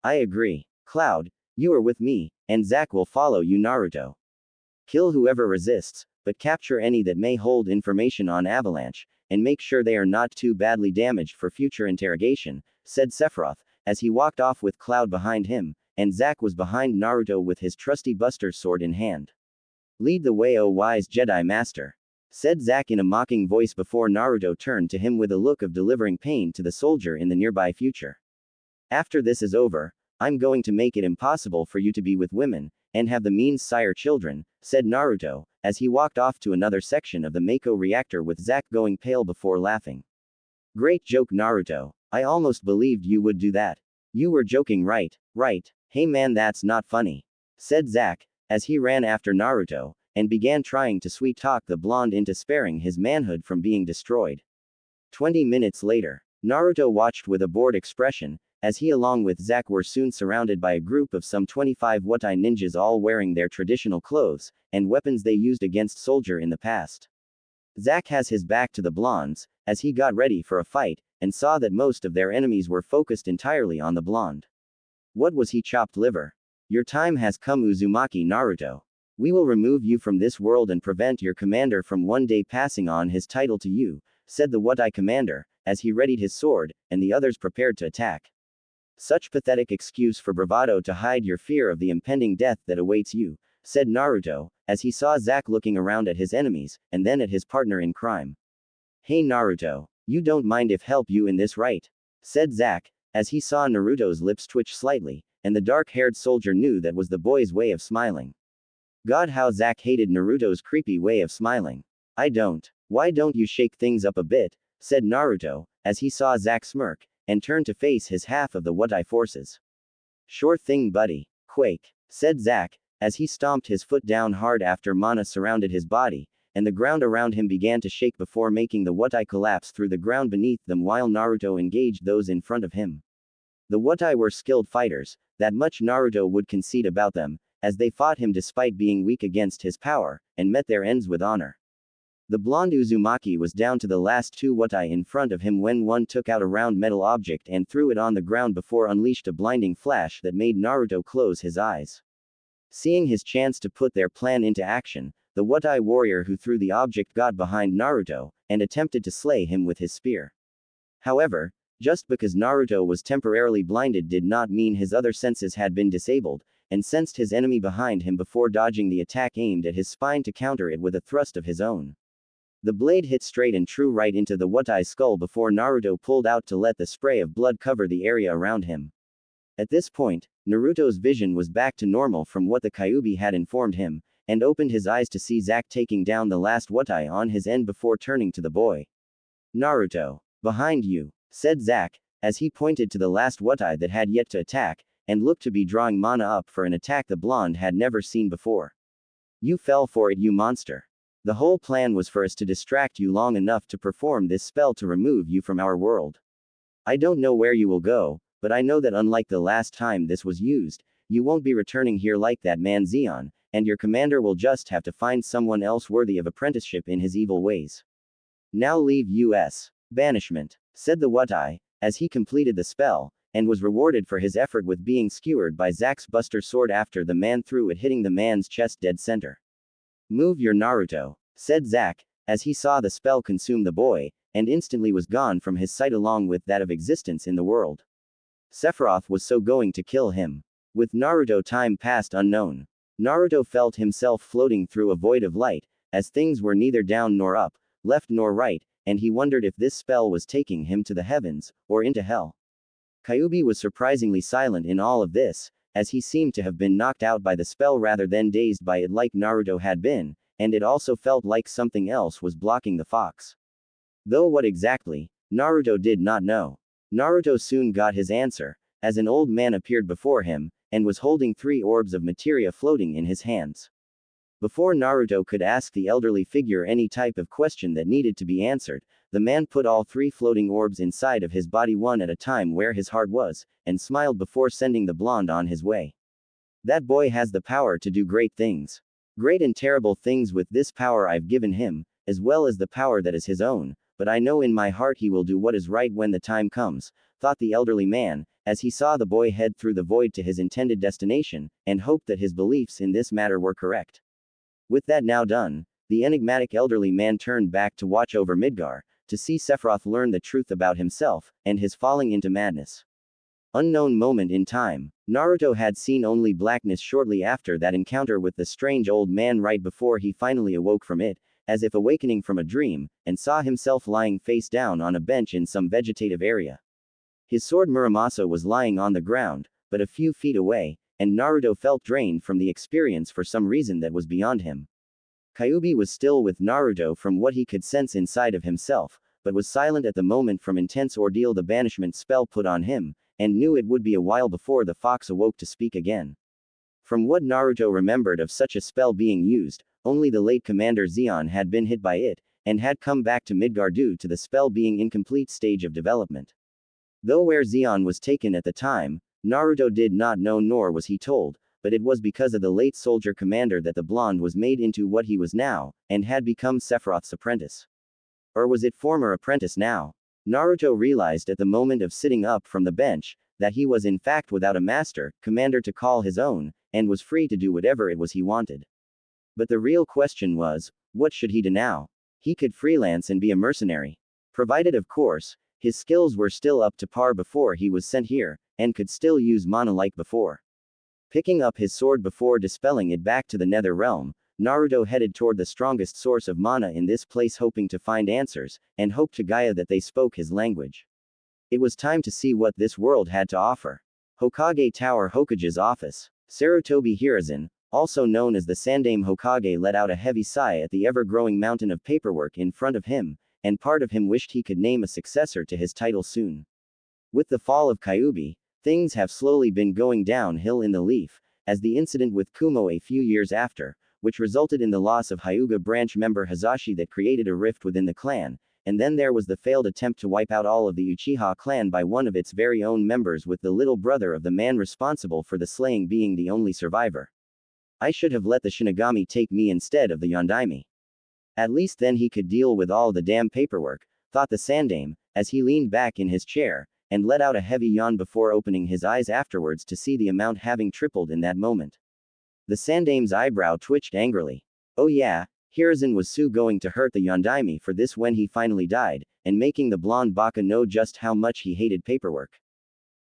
I agree. Cloud, you are with me, and Zack will follow you, Naruto. Kill whoever resists, but capture any that may hold information on Avalanche, and make sure they are not too badly damaged for future interrogation, said Sephiroth, as he walked off with Cloud behind him, and Zack was behind Naruto with his trusty Buster sword in hand. Lead the way, O wise Jedi Master, said Zack in a mocking voice before Naruto turned to him with a look of delivering pain to the soldier in the nearby future. After this is over, I'm going to make it impossible for you to be with women, and have the means sire children, said Naruto, as he walked off to another section of the Mako reactor with Zack going pale before laughing. Great joke, Naruto. I almost believed you would do that. You were joking, right? Right. Hey man, that's not funny, said Zack, as he ran after Naruto, and began trying to sweet-talk the blonde into sparing his manhood from being destroyed. 20 minutes later, Naruto watched with a bored expression, as he along with Zack were soon surrounded by a group of some 25 Wutai ninjas all wearing their traditional clothes, and weapons they used against soldier in the past. Zack has his back to the blondes, as he got ready for a fight, and saw that most of their enemies were focused entirely on the blonde. What was he, chopped liver? Your time has come, Uzumaki Naruto. We will remove you from this world and prevent your commander from one day passing on his title to you, said the Wutai commander, as he readied his sword, and the others prepared to attack. Such pathetic excuse for bravado to hide your fear of the impending death that awaits you, said Naruto, as he saw Zack looking around at his enemies, and then at his partner in crime. Hey Naruto, you don't mind if help you in this, right? Said Zack, as he saw Naruto's lips twitch slightly, and the dark-haired soldier knew that was the boy's way of smiling. God, how Zack hated Naruto's creepy way of smiling. I don't. Why don't you shake things up a bit, said Naruto, as he saw Zack smirk, and turned to face his half of the Wutai forces. Sure thing, buddy. Quake, said Zack, as he stomped his foot down hard after mana surrounded his body, and the ground around him began to shake before making the Wutai collapse through the ground beneath them while Naruto engaged those in front of him. The Wutai were skilled fighters, that much Naruto would concede about them, as they fought him despite being weak against his power, and met their ends with honor. The blonde Uzumaki was down to the last two Wutai in front of him when one took out a round metal object and threw it on the ground before unleashed a blinding flash that made Naruto close his eyes. Seeing his chance to put their plan into action, the Wutai warrior who threw the object got behind Naruto, and attempted to slay him with his spear. However, just because Naruto was temporarily blinded did not mean his other senses had been disabled, and sensed his enemy behind him before dodging the attack aimed at his spine to counter it with a thrust of his own. The blade hit straight and true right into the Wutai's skull before Naruto pulled out to let the spray of blood cover the area around him. At this point, Naruto's vision was back to normal from what the Kyuubi had informed him, and opened his eyes to see Zack taking down the last Wutai on his end before turning to the boy. Naruto, behind you, said Zack, as he pointed to the last Wutai that had yet to attack, and looked to be drawing mana up for an attack the blonde had never seen before. You fell for it, you monster. The whole plan was for us to distract you long enough to perform this spell to remove you from our world. I don't know where you will go, but I know that unlike the last time this was used, you won't be returning here like that man Zeon, and your commander will just have to find someone else worthy of apprenticeship in his evil ways. Now leave us. Banishment, said the Wutai, as he completed the spell, and was rewarded for his effort with being skewered by Zack's Buster sword after the man threw it hitting the man's chest dead center. Move your Naruto, said Zack, as he saw the spell consume the boy, and instantly was gone from his sight along with that of existence in the world. Sephiroth was so going to kill him. With Naruto, time passed unknown. Naruto felt himself floating through a void of light, as things were neither down nor up, left nor right, and he wondered if this spell was taking him to the heavens, or into hell. Kyuubi was surprisingly silent in all of this, as he seemed to have been knocked out by the spell rather than dazed by it like Naruto had been, and it also felt like something else was blocking the fox. Though what exactly, Naruto did not know. Naruto soon got his answer, as an old man appeared before him, and was holding 3 orbs of materia floating in his hands. Before Naruto could ask the elderly figure any type of question that needed to be answered, the man put all 3 floating orbs inside of his body one at a time where his heart was, and smiled before sending the blonde on his way. That boy has the power to do great things. Great and terrible things with this power I've given him, as well as the power that is his own, but I know in my heart he will do what is right when the time comes, thought the elderly man, as he saw the boy head through the void to his intended destination, and hoped that his beliefs in this matter were correct. With that now done, the enigmatic elderly man turned back to watch over Midgar, to see Sephiroth learn the truth about himself, and his falling into madness. Unknown moment in time, Naruto had seen only blackness shortly after that encounter with the strange old man right before he finally awoke from it, as if awakening from a dream, and saw himself lying face down on a bench in some vegetative area. His sword Muramasa was lying on the ground, but a few feet away, and Naruto felt drained from the experience for some reason that was beyond him. Kyuubi was still with Naruto from what he could sense inside of himself, but was silent at the moment from intense ordeal the banishment spell put on him, and knew it would be a while before the fox awoke to speak again. From what Naruto remembered of such a spell being used, only the late Commander Zeon had been hit by it, and had come back to Midgar due to the spell being in complete stage of development. Though where Zeon was taken at the time, Naruto did not know nor was he told, but it was because of the late soldier commander that the blonde was made into what he was now, and had become Sephiroth's apprentice. Or was it former apprentice now? Naruto realized at the moment of sitting up from the bench, that he was in fact without a master, commander to call his own, and was free to do whatever it was he wanted. But the real question was, what should he do now? He could freelance and be a mercenary. Provided of course, his skills were still up to par before he was sent here, and could still use mana like before. Picking up his sword before dispelling it back to the nether realm, Naruto headed toward the strongest source of mana in this place hoping to find answers, and hoped to Gaia that they spoke his language. It was time to see what this world had to offer. Hokage Tower Hokage's office. Sarutobi Hiruzen, also known as the Sandaime Hokage, let out a heavy sigh at the ever-growing mountain of paperwork in front of him, and part of him wished he could name a successor to his title soon. With the fall of Kyuubi, things have slowly been going downhill in the Leaf, as the incident with Kumo a few years after, which resulted in the loss of Hyuga branch member Hazashi that created a rift within the clan, and then there was the failed attempt to wipe out all of the Uchiha clan by one of its very own members, with the little brother of the man responsible for the slaying being the only survivor. I should have let the Shinigami take me instead of the Yondaime. At least then he could deal with all the damn paperwork, thought the Sandaime, as he leaned back in his chair, and let out a heavy yawn before opening his eyes afterwards to see the amount having tripled in that moment. The Sandaime's eyebrow twitched angrily. Oh yeah, Hiruzen was going to hurt the Yondaime for this when he finally died, and making the blonde baka know just how much he hated paperwork.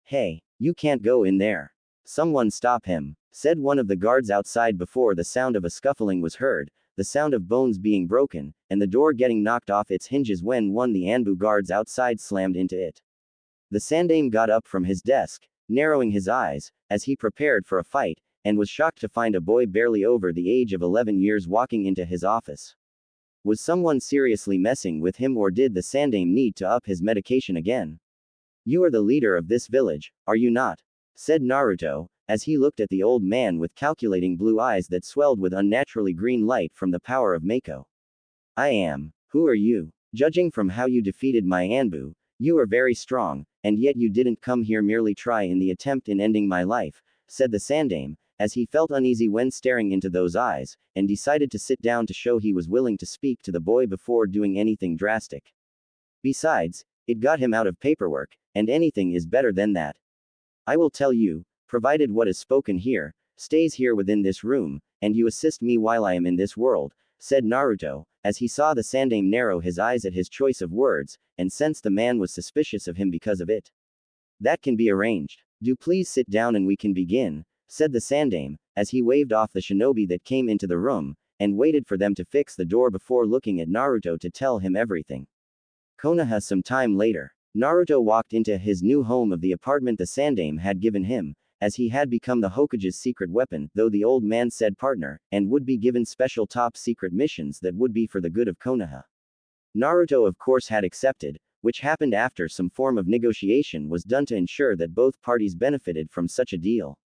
Hey, you can't go in there. Someone stop him, said one of the guards outside before the sound of a scuffling was heard, the sound of bones being broken, and the door getting knocked off its hinges when one of the Anbu guards outside slammed into it. The Sandaime got up from his desk, narrowing his eyes, as he prepared for a fight, and was shocked to find a boy barely over the age of 11 years walking into his office. Was someone seriously messing with him, or did the Sandaime need to up his medication again? You are the leader of this village, are you not? Said Naruto, as he looked at the old man with calculating blue eyes that swelled with unnaturally green light from the power of Mako. I am. Who are you? Judging from how you defeated my Anbu, you are very strong, and yet you didn't come here merely try in the attempt in ending my life, said the Sandaime, as he felt uneasy when staring into those eyes, and decided to sit down to show he was willing to speak to the boy before doing anything drastic. Besides, it got him out of paperwork, and anything is better than that. I will tell you, provided what is spoken here, stays here within this room, and you assist me while I am in this world, said Naruto, as he saw the Sandaime narrow his eyes at his choice of words, and sensed the man was suspicious of him because of it. That can be arranged. Do please sit down and we can begin, said the Sandaime, as he waved off the shinobi that came into the room, and waited for them to fix the door before looking at Naruto to tell him everything. Konoha. Some time later, Naruto walked into his new home of the apartment the Sandaime had given him, as he had become the Hokage's secret weapon, though the old man said partner, and would be given special top-secret missions that would be for the good of Konoha. Naruto of course had accepted, which happened after some form of negotiation was done to ensure that both parties benefited from such a deal.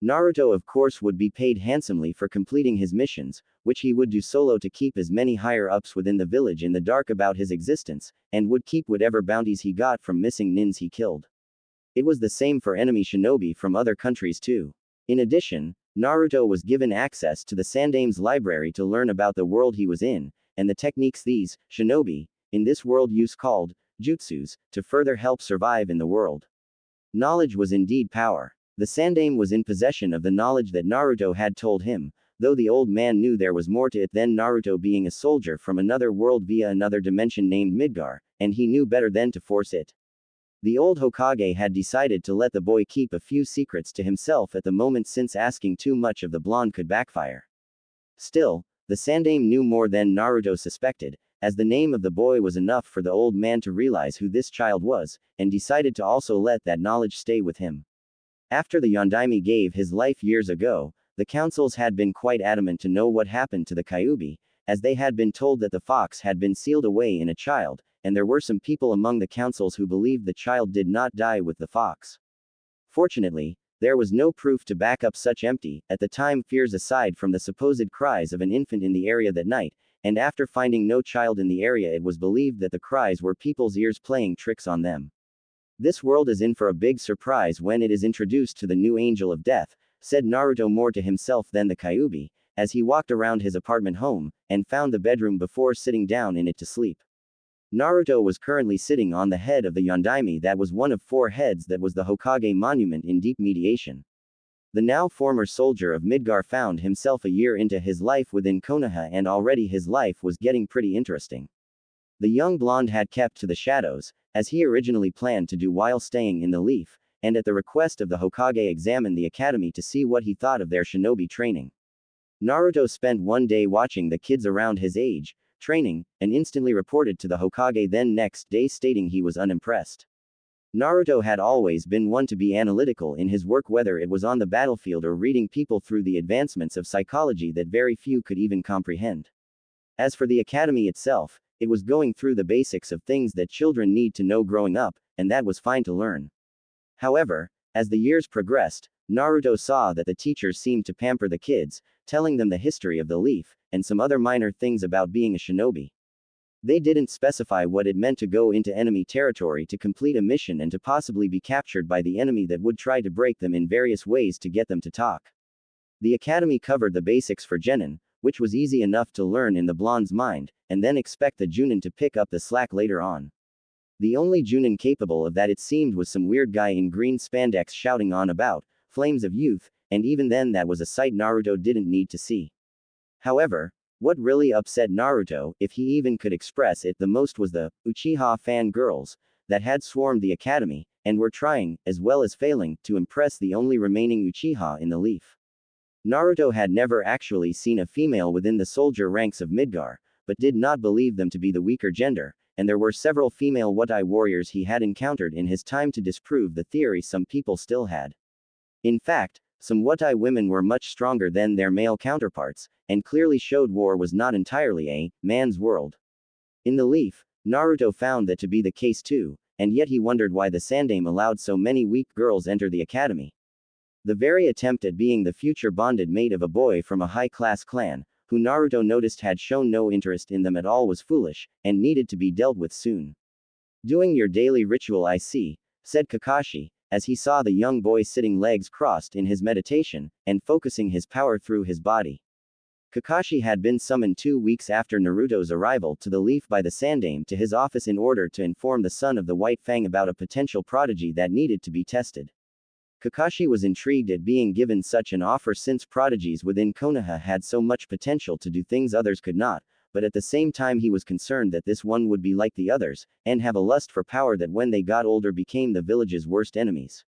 Naruto of course would be paid handsomely for completing his missions, which he would do solo to keep as many higher-ups within the village in the dark about his existence, and would keep whatever bounties he got from missing nins he killed. It was the same for enemy shinobi from other countries too. In addition, Naruto was given access to the Sandaime's library to learn about the world he was in, and the techniques these, shinobi, in this world use called jutsus, to further help survive in the world. Knowledge was indeed power. The Sandaime was in possession of the knowledge that Naruto had told him, though the old man knew there was more to it than Naruto being a soldier from another world via another dimension named Midgar, and he knew better than to force it. The old Hokage had decided to let the boy keep a few secrets to himself at the moment since asking too much of the blonde could backfire. Still, the Sandaime knew more than Naruto suspected, as the name of the boy was enough for the old man to realize who this child was, and decided to also let that knowledge stay with him. After the Yondaime gave his life years ago, the councils had been quite adamant to know what happened to the Kyuubi, as they had been told that the fox had been sealed away in a child, and there were some people among the councils who believed the child did not die with the fox. Fortunately, there was no proof to back up such empty, at the time, fears aside from the supposed cries of an infant in the area that night, and after finding no child in the area, it was believed that the cries were people's ears playing tricks on them. This world is in for a big surprise when it is introduced to the new angel of death, said Naruto more to himself than the Kyuubi, as he walked around his apartment home, and found the bedroom before sitting down in it to sleep. Naruto was currently sitting on the head of the Yondaime that was one of 4 heads that was the Hokage monument in deep meditation. The now former soldier of Midgar found himself a year into his life within Konoha, and already his life was getting pretty interesting. The young blonde had kept to the shadows, as he originally planned to do while staying in the Leaf, and at the request of the Hokage examined the academy to see what he thought of their shinobi training. Naruto spent one day watching the kids around his age, training, and instantly reported to the Hokage then next day stating he was unimpressed. Naruto had always been one to be analytical in his work, whether it was on the battlefield or reading people through the advancements of psychology that very few could even comprehend. As for the academy itself, it was going through the basics of things that children need to know growing up, and that was fine to learn. However, as the years progressed, Naruto saw that the teachers seemed to pamper the kids, telling them the history of the Leaf, and some other minor things about being a shinobi. They didn't specify what it meant to go into enemy territory to complete a mission and to possibly be captured by the enemy that would try to break them in various ways to get them to talk. The academy covered the basics for genin, which was easy enough to learn in the blonde's mind, and then expect the Junin to pick up the slack later on. The only Junin capable of that, it seemed, was some weird guy in green spandex shouting on about flames of youth, and even then that was a sight Naruto didn't need to see. However, what really upset Naruto, if he even could express it the most, was the Uchiha fangirls that had swarmed the academy, and were trying, as well as failing, to impress the only remaining Uchiha in the Leaf. Naruto had never actually seen a female within the soldier ranks of Midgar, but did not believe them to be the weaker gender, and there were several female Wutai warriors he had encountered in his time to disprove the theory some people still had. In fact, some Wutai women were much stronger than their male counterparts, and clearly showed war was not entirely a man's world. In the Leaf, Naruto found that to be the case too, and yet he wondered why the Sandaime allowed so many weak girls enter the academy. The very attempt at being the future bonded mate of a boy from a high-class clan, who Naruto noticed had shown no interest in them at all, was foolish, and needed to be dealt with soon. Doing your daily ritual, I see, said Kakashi, as he saw the young boy sitting legs crossed in his meditation, and focusing his power through his body. Kakashi had been summoned 2 weeks after Naruto's arrival to the Leaf by the Sandaime to his office in order to inform the son of the White Fang about a potential prodigy that needed to be tested. Kakashi was intrigued at being given such an offer since prodigies within Konoha had so much potential to do things others could not, but at the same time he was concerned that this one would be like the others, and have a lust for power that when they got older became the village's worst enemies.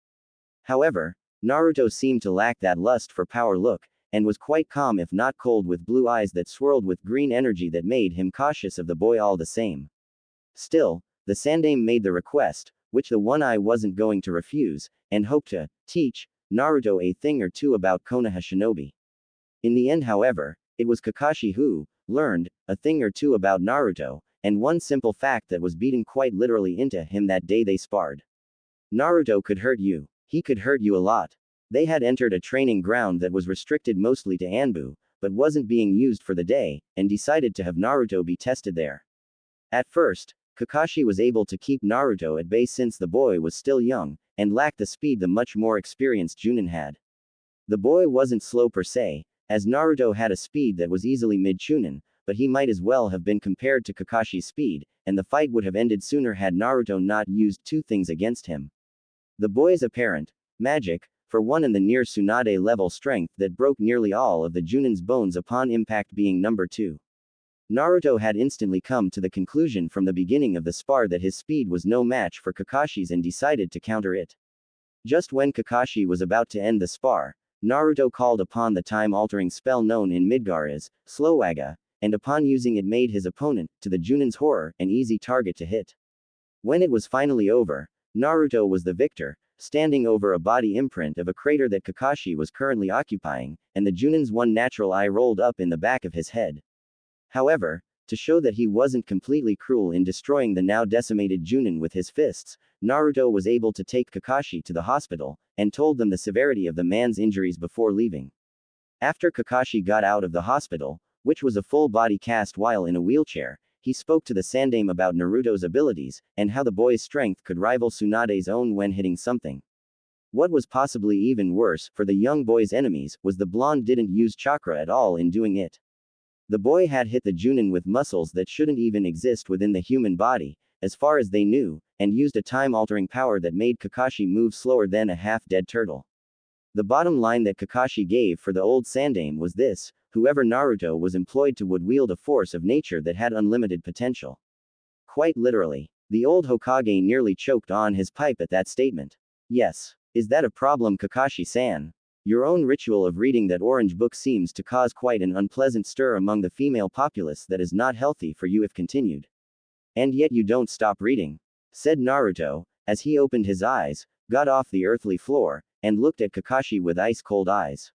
However, Naruto seemed to lack that lust for power look, and was quite calm if not cold, with blue eyes that swirled with green energy that made him cautious of the boy all the same. Still, the Sandaime made the request, which the One-Eye wasn't going to refuse, and hoped to teach Naruto a thing or two about Konoha shinobi. In the end, however, it was Kakashi who learned a thing or two about Naruto, and one simple fact that was beaten quite literally into him that day they sparred. Naruto could hurt you. He could hurt you a lot. They had entered a training ground that was restricted mostly to Anbu, but wasn't being used for the day, and decided to have Naruto be tested there. At first, Kakashi was able to keep Naruto at bay since the boy was still young, and lacked the speed the much more experienced Junin had. The boy wasn't slow per se, as Naruto had a speed that was easily mid-Chunin, but he might as well have been compared to Kakashi's speed, and the fight would have ended sooner had Naruto not used 2 things against him. The boy's apparent magic for one in the near Tsunade level strength that broke nearly all of the Junin's bones upon impact being number 2. Naruto had instantly come to the conclusion from the beginning of the spar that his speed was no match for Kakashi's and decided to counter it. Just when Kakashi was about to end the spar, Naruto called upon the time-altering spell known in Midgar as Slowaga, and upon using it made his opponent, to the Junin's horror, an easy target to hit. When it was finally over, Naruto was the victor, standing over a body imprint of a crater that Kakashi was currently occupying, and the Junin's one natural eye rolled up in the back of his head. However, to show that he wasn't completely cruel in destroying the now decimated Junin with his fists, Naruto was able to take Kakashi to the hospital, and told them the severity of the man's injuries before leaving. After Kakashi got out of the hospital, which was a full-body cast while in a wheelchair, he spoke to the Sandaime about Naruto's abilities, and how the boy's strength could rival Tsunade's own when hitting something. What was possibly even worse, for the young boy's enemies, was the blonde didn't use chakra at all in doing it. The boy had hit the Junin with muscles that shouldn't even exist within the human body, as far as they knew, and used a time-altering power that made Kakashi move slower than a half-dead turtle. The bottom line that Kakashi gave for the old Sandaime was this: whoever Naruto was employed to would wield a force of nature that had unlimited potential. Quite literally. The old Hokage nearly choked on his pipe at that statement. Yes. Is that a problem, Kakashi-san? Your own ritual of reading that orange book seems to cause quite an unpleasant stir among the female populace that is not healthy for you if continued. And yet you don't stop reading, said Naruto, as he opened his eyes, got off the earthly floor, and looked at Kakashi with ice-cold eyes.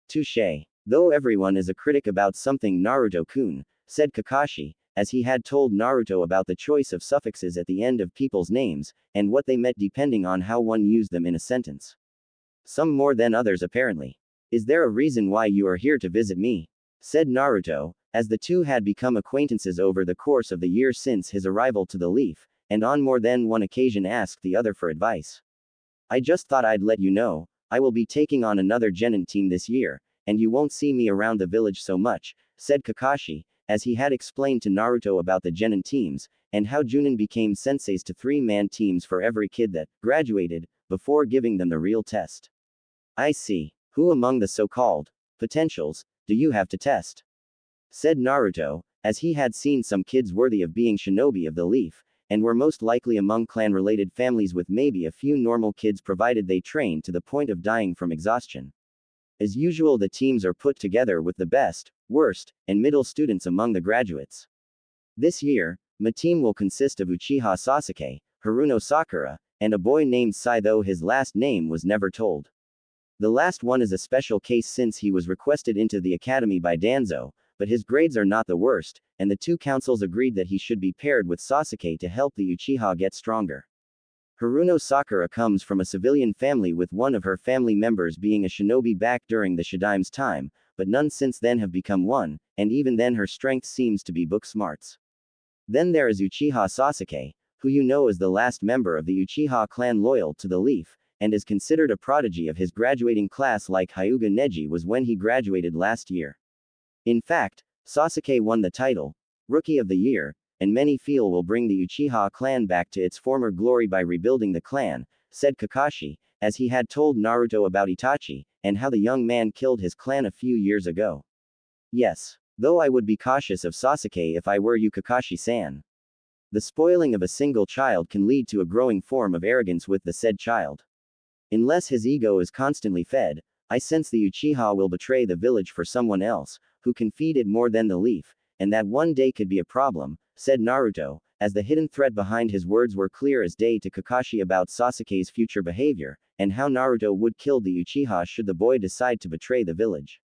Touché. Though everyone is a critic about something, Naruto-kun, said Kakashi, as he had told Naruto about the choice of suffixes at the end of people's names, and what they meant depending on how one used them in a sentence. Some more than others apparently. Is there a reason why you are here to visit me? Said Naruto, as the two had become acquaintances over the course of the years since his arrival to the Leaf, and on more than one occasion asked the other for advice. I just thought I'd let you know, I will be taking on another genin team this year, and you won't see me around the village so much, said Kakashi, as he had explained to Naruto about the genin teams, and how Junin became senseis to 3-man teams for every kid that graduated, before giving them the real test. I see. Who among the so-called potentials do you have to test? Said Naruto, as he had seen some kids worthy of being shinobi of the Leaf, and were most likely among clan-related families with maybe a few normal kids provided they trained to the point of dying from exhaustion. As usual, the teams are put together with the best, worst, and middle students among the graduates. This year, my team will consist of Uchiha Sasuke, Haruno Sakura, and a boy named Sai, though his last name was never told. The last one is a special case since he was requested into the academy by Danzo, but his grades are not the worst, and the two councils agreed that he should be paired with Sasuke to help the Uchiha get stronger. Haruno Sakura comes from a civilian family, with one of her family members being a shinobi back during the Shidaime's time, but none since then have become one, and even then her strength seems to be book smarts. Then there is Uchiha Sasuke, who you know is the last member of the Uchiha clan loyal to the Leaf, and is considered a prodigy of his graduating class like Hyuga Neji was when he graduated last year. In fact, Sasuke won the title, Rookie of the Year, and many feel will bring the Uchiha clan back to its former glory by rebuilding the clan, said Kakashi, as he had told Naruto about Itachi, and how the young man killed his clan a few years ago. Yes. Though I would be cautious of Sasuke if I were you, Kakashi-san. The spoiling of a single child can lead to a growing form of arrogance with the said child. Unless his ego is constantly fed, I sense the Uchiha will betray the village for someone else, who can feed it more than the Leaf, and that one day could be a problem, said Naruto, as the hidden threat behind his words were clear as day to Kakashi about Sasuke's future behavior, and how Naruto would kill the Uchiha should the boy decide to betray the village.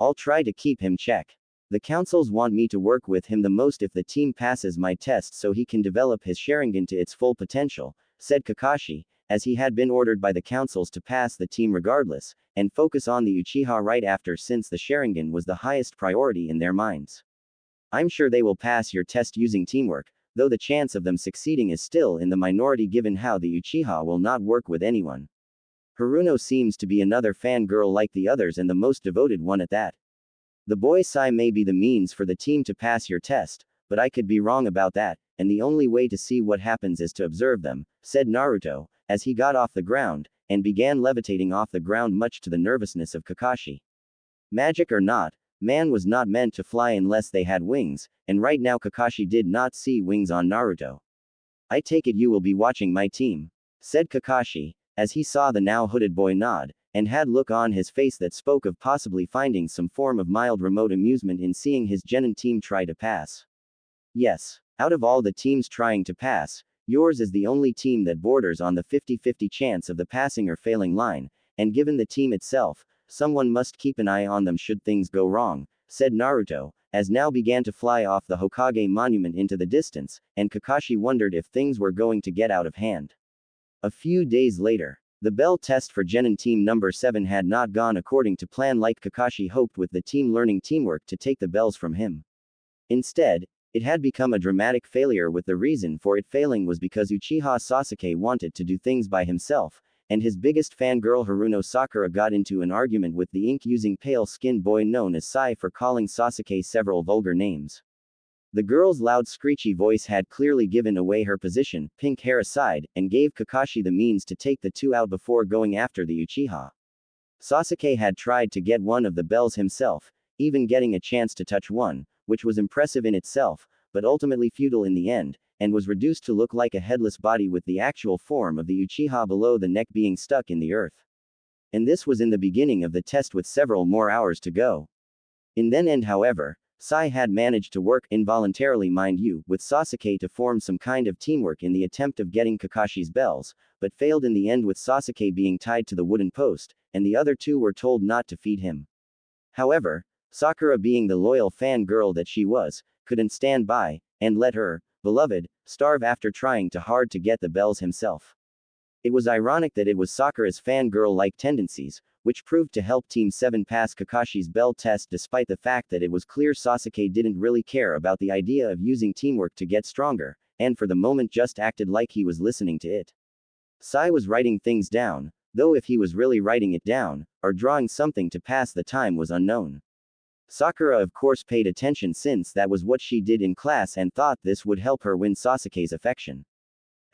I'll try to keep him check. The councils want me to work with him the most if the team passes my test so he can develop his Sharingan to its full potential, said Kakashi, as he had been ordered by the councils to pass the team regardless, and focus on the Uchiha right after since the Sharingan was the highest priority in their minds. I'm sure they will pass your test using teamwork, though the chance of them succeeding is still in the minority given how the Uchiha will not work with anyone. Haruno seems to be another fangirl like the others and the most devoted one at that. The boy Sai may be the means for the team to pass your test, but I could be wrong about that, and the only way to see what happens is to observe them, said Naruto, as he got off the ground, and began levitating off the ground much to the nervousness of Kakashi. Magic or not, man was not meant to fly unless they had wings, and right now Kakashi did not see wings on Naruto. I take it you will be watching my team, said Kakashi, as he saw the now hooded boy nod, and had look on his face that spoke of possibly finding some form of mild remote amusement in seeing his genin team try to pass. Yes, out of all the teams trying to pass, yours is the only team that borders on the 50-50 chance of the passing or failing line, and given the team itself, someone must keep an eye on them should things go wrong, said Naruto, as now began to fly off the Hokage monument into the distance, and Kakashi wondered if things were going to get out of hand. A few days later, the bell test for Genin Team number 7 had not gone according to plan like Kakashi hoped with the team learning teamwork to take the bells from him. Instead, it had become a dramatic failure with the reason for it failing was because Uchiha Sasuke wanted to do things by himself, and his biggest fangirl Haruno Sakura got into an argument with the ink-using pale-skinned boy known as Sai for calling Sasuke several vulgar names. The girl's loud screechy voice had clearly given away her position, pink hair aside, and gave Kakashi the means to take the two out before going after the Uchiha. Sasuke had tried to get one of the bells himself, even getting a chance to touch one, which was impressive in itself, but ultimately futile in the end, and was reduced to look like a headless body with the actual form of the Uchiha below the neck being stuck in the earth. And this was in the beginning of the test with several more hours to go. In the end, however, Sai had managed to work, involuntarily mind you, with Sasuke to form some kind of teamwork in the attempt of getting Kakashi's bells, but failed in the end with Sasuke being tied to the wooden post, and the other two were told not to feed him. However, Sakura, being the loyal fangirl that she was, couldn't stand by, and let her beloved starve after trying too hard to get the bells himself. It was ironic that it was Sakura's fangirl-like tendencies, which proved to help Team 7 pass Kakashi's bell test despite the fact that it was clear Sasuke didn't really care about the idea of using teamwork to get stronger, and for the moment just acted like he was listening to it. Sai was writing things down, though if he was really writing it down, or drawing something to pass the time was unknown. Sakura of course paid attention since that was what she did in class and thought this would help her win Sasuke's affection.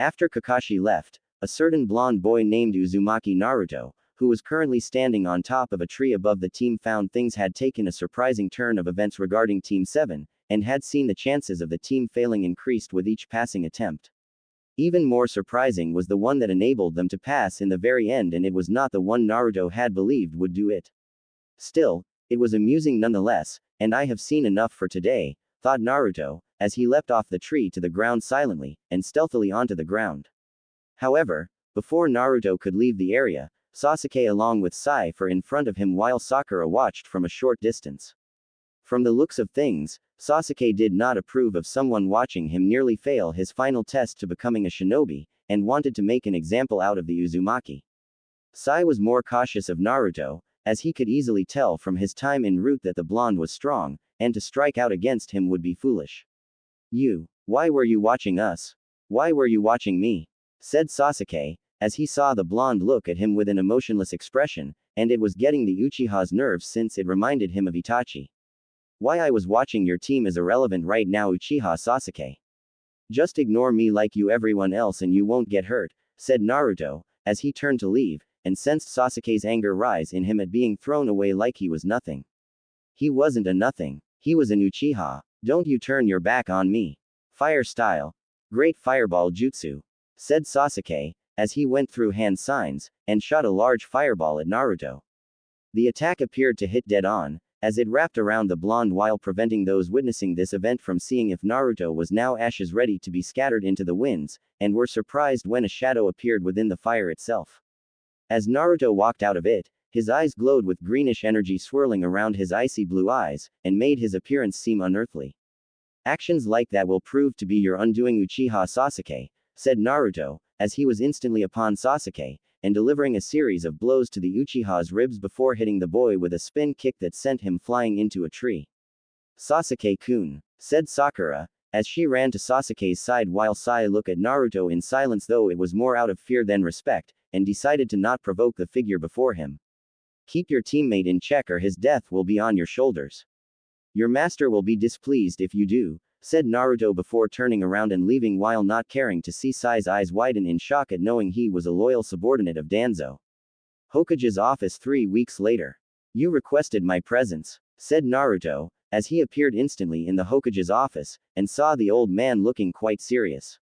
After Kakashi left, a certain blonde boy named Uzumaki Naruto, who was currently standing on top of a tree above the team, found things had taken a surprising turn of events regarding Team 7, and had seen the chances of the team failing increased with each passing attempt. Even more surprising was the one that enabled them to pass in the very end, and it was not the one Naruto had believed would do it. Still, it was amusing nonetheless, and I have seen enough for today, thought Naruto, as he leapt off the tree to the ground silently, and stealthily onto the ground. However, before Naruto could leave the area, Sasuke along with Sai were in front of him while Sakura watched from a short distance. From the looks of things, Sasuke did not approve of someone watching him nearly fail his final test to becoming a shinobi, and wanted to make an example out of the Uzumaki. Sai was more cautious of Naruto, as he could easily tell from his time en route that the blonde was strong, and to strike out against him would be foolish. Why were you watching us? Why were you watching me? Said Sasuke, as he saw the blonde look at him with an emotionless expression, and it was getting the Uchiha's nerves since it reminded him of Itachi. Why I was watching your team is irrelevant right now, Uchiha Sasuke. Just ignore me like you everyone else and you won't get hurt, said Naruto, as he turned to leave, and sensed Sasuke's anger rise in him at being thrown away like he was nothing. He wasn't a nothing. He was an Uchiha. Don't you turn your back on me. Fire style. Great fireball jutsu, said Sasuke, as he went through hand signs, and shot a large fireball at Naruto. The attack appeared to hit dead on, as it wrapped around the blonde while preventing those witnessing this event from seeing if Naruto was now ashes ready to be scattered into the winds, and were surprised when a shadow appeared within the fire itself. As Naruto walked out of it, his eyes glowed with greenish energy swirling around his icy blue eyes, and made his appearance seem unearthly. Actions like that will prove to be your undoing, Uchiha Sasuke, said Naruto, as he was instantly upon Sasuke, and delivering a series of blows to the Uchiha's ribs before hitting the boy with a spin kick that sent him flying into a tree. Sasuke-kun, said Sakura, as she ran to Sasuke's side while Sai looked at Naruto in silence, though it was more out of fear than respect, and decided to not provoke the figure before him. Keep your teammate in check or his death will be on your shoulders. Your master will be displeased if you do, said Naruto before turning around and leaving while not caring to see Sai's eyes widen in shock at knowing he was a loyal subordinate of Danzo. Hokage's office 3 weeks later. You requested my presence, said Naruto, as he appeared instantly in the Hokage's office, and saw the old man looking quite serious.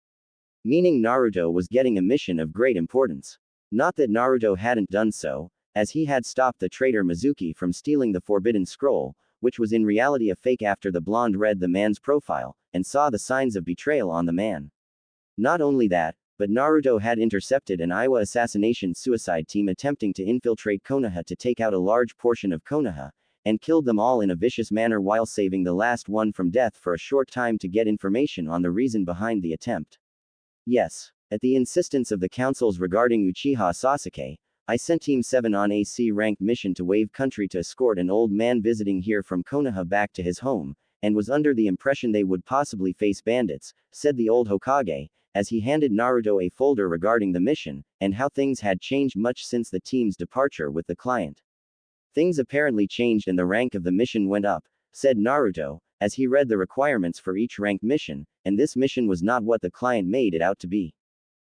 Meaning Naruto was getting a mission of great importance. Not that Naruto hadn't done so, as he had stopped the traitor Mizuki from stealing the Forbidden Scroll, which was in reality a fake after the blonde read the man's profile, and saw the signs of betrayal on the man. Not only that, but Naruto had intercepted an Iwa assassination suicide team attempting to infiltrate Konoha to take out a large portion of Konoha, and killed them all in a vicious manner while saving the last one from death for a short time to get information on the reason behind the attempt. Yes, at the insistence of the councils regarding Uchiha Sasuke, I sent Team 7 on a C-ranked mission to Wave Country to escort an old man visiting here from Konoha back to his home, and was under the impression they would possibly face bandits, said the old Hokage, as he handed Naruto a folder regarding the mission, and how things had changed much since the team's departure with the client. Things apparently changed and the rank of the mission went up, said Naruto, as he read the requirements for each ranked mission, and this mission was not what the client made it out to be.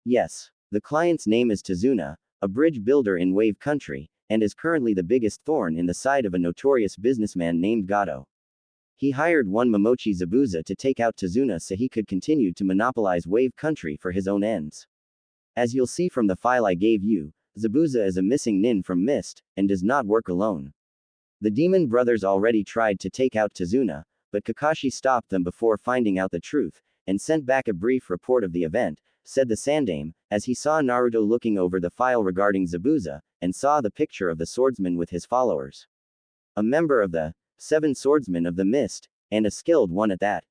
Yes, the client's name is Tazuna, a bridge builder in Wave Country, and is currently the biggest thorn in the side of a notorious businessman named Gato. He hired one Momochi Zabuza to take out Tazuna so he could continue to monopolize Wave Country for his own ends. As you'll see from the file I gave you, Zabuza is a missing nin from Mist, and does not work alone. The demon brothers already tried to take out Tazuna, but Kakashi stopped them before finding out the truth, and sent back a brief report of the event, said the Sandaime, as he saw Naruto looking over the file regarding Zabuza, and saw the picture of the swordsman with his followers. A member of the 7 swordsmen of the Mist, and a skilled one at that.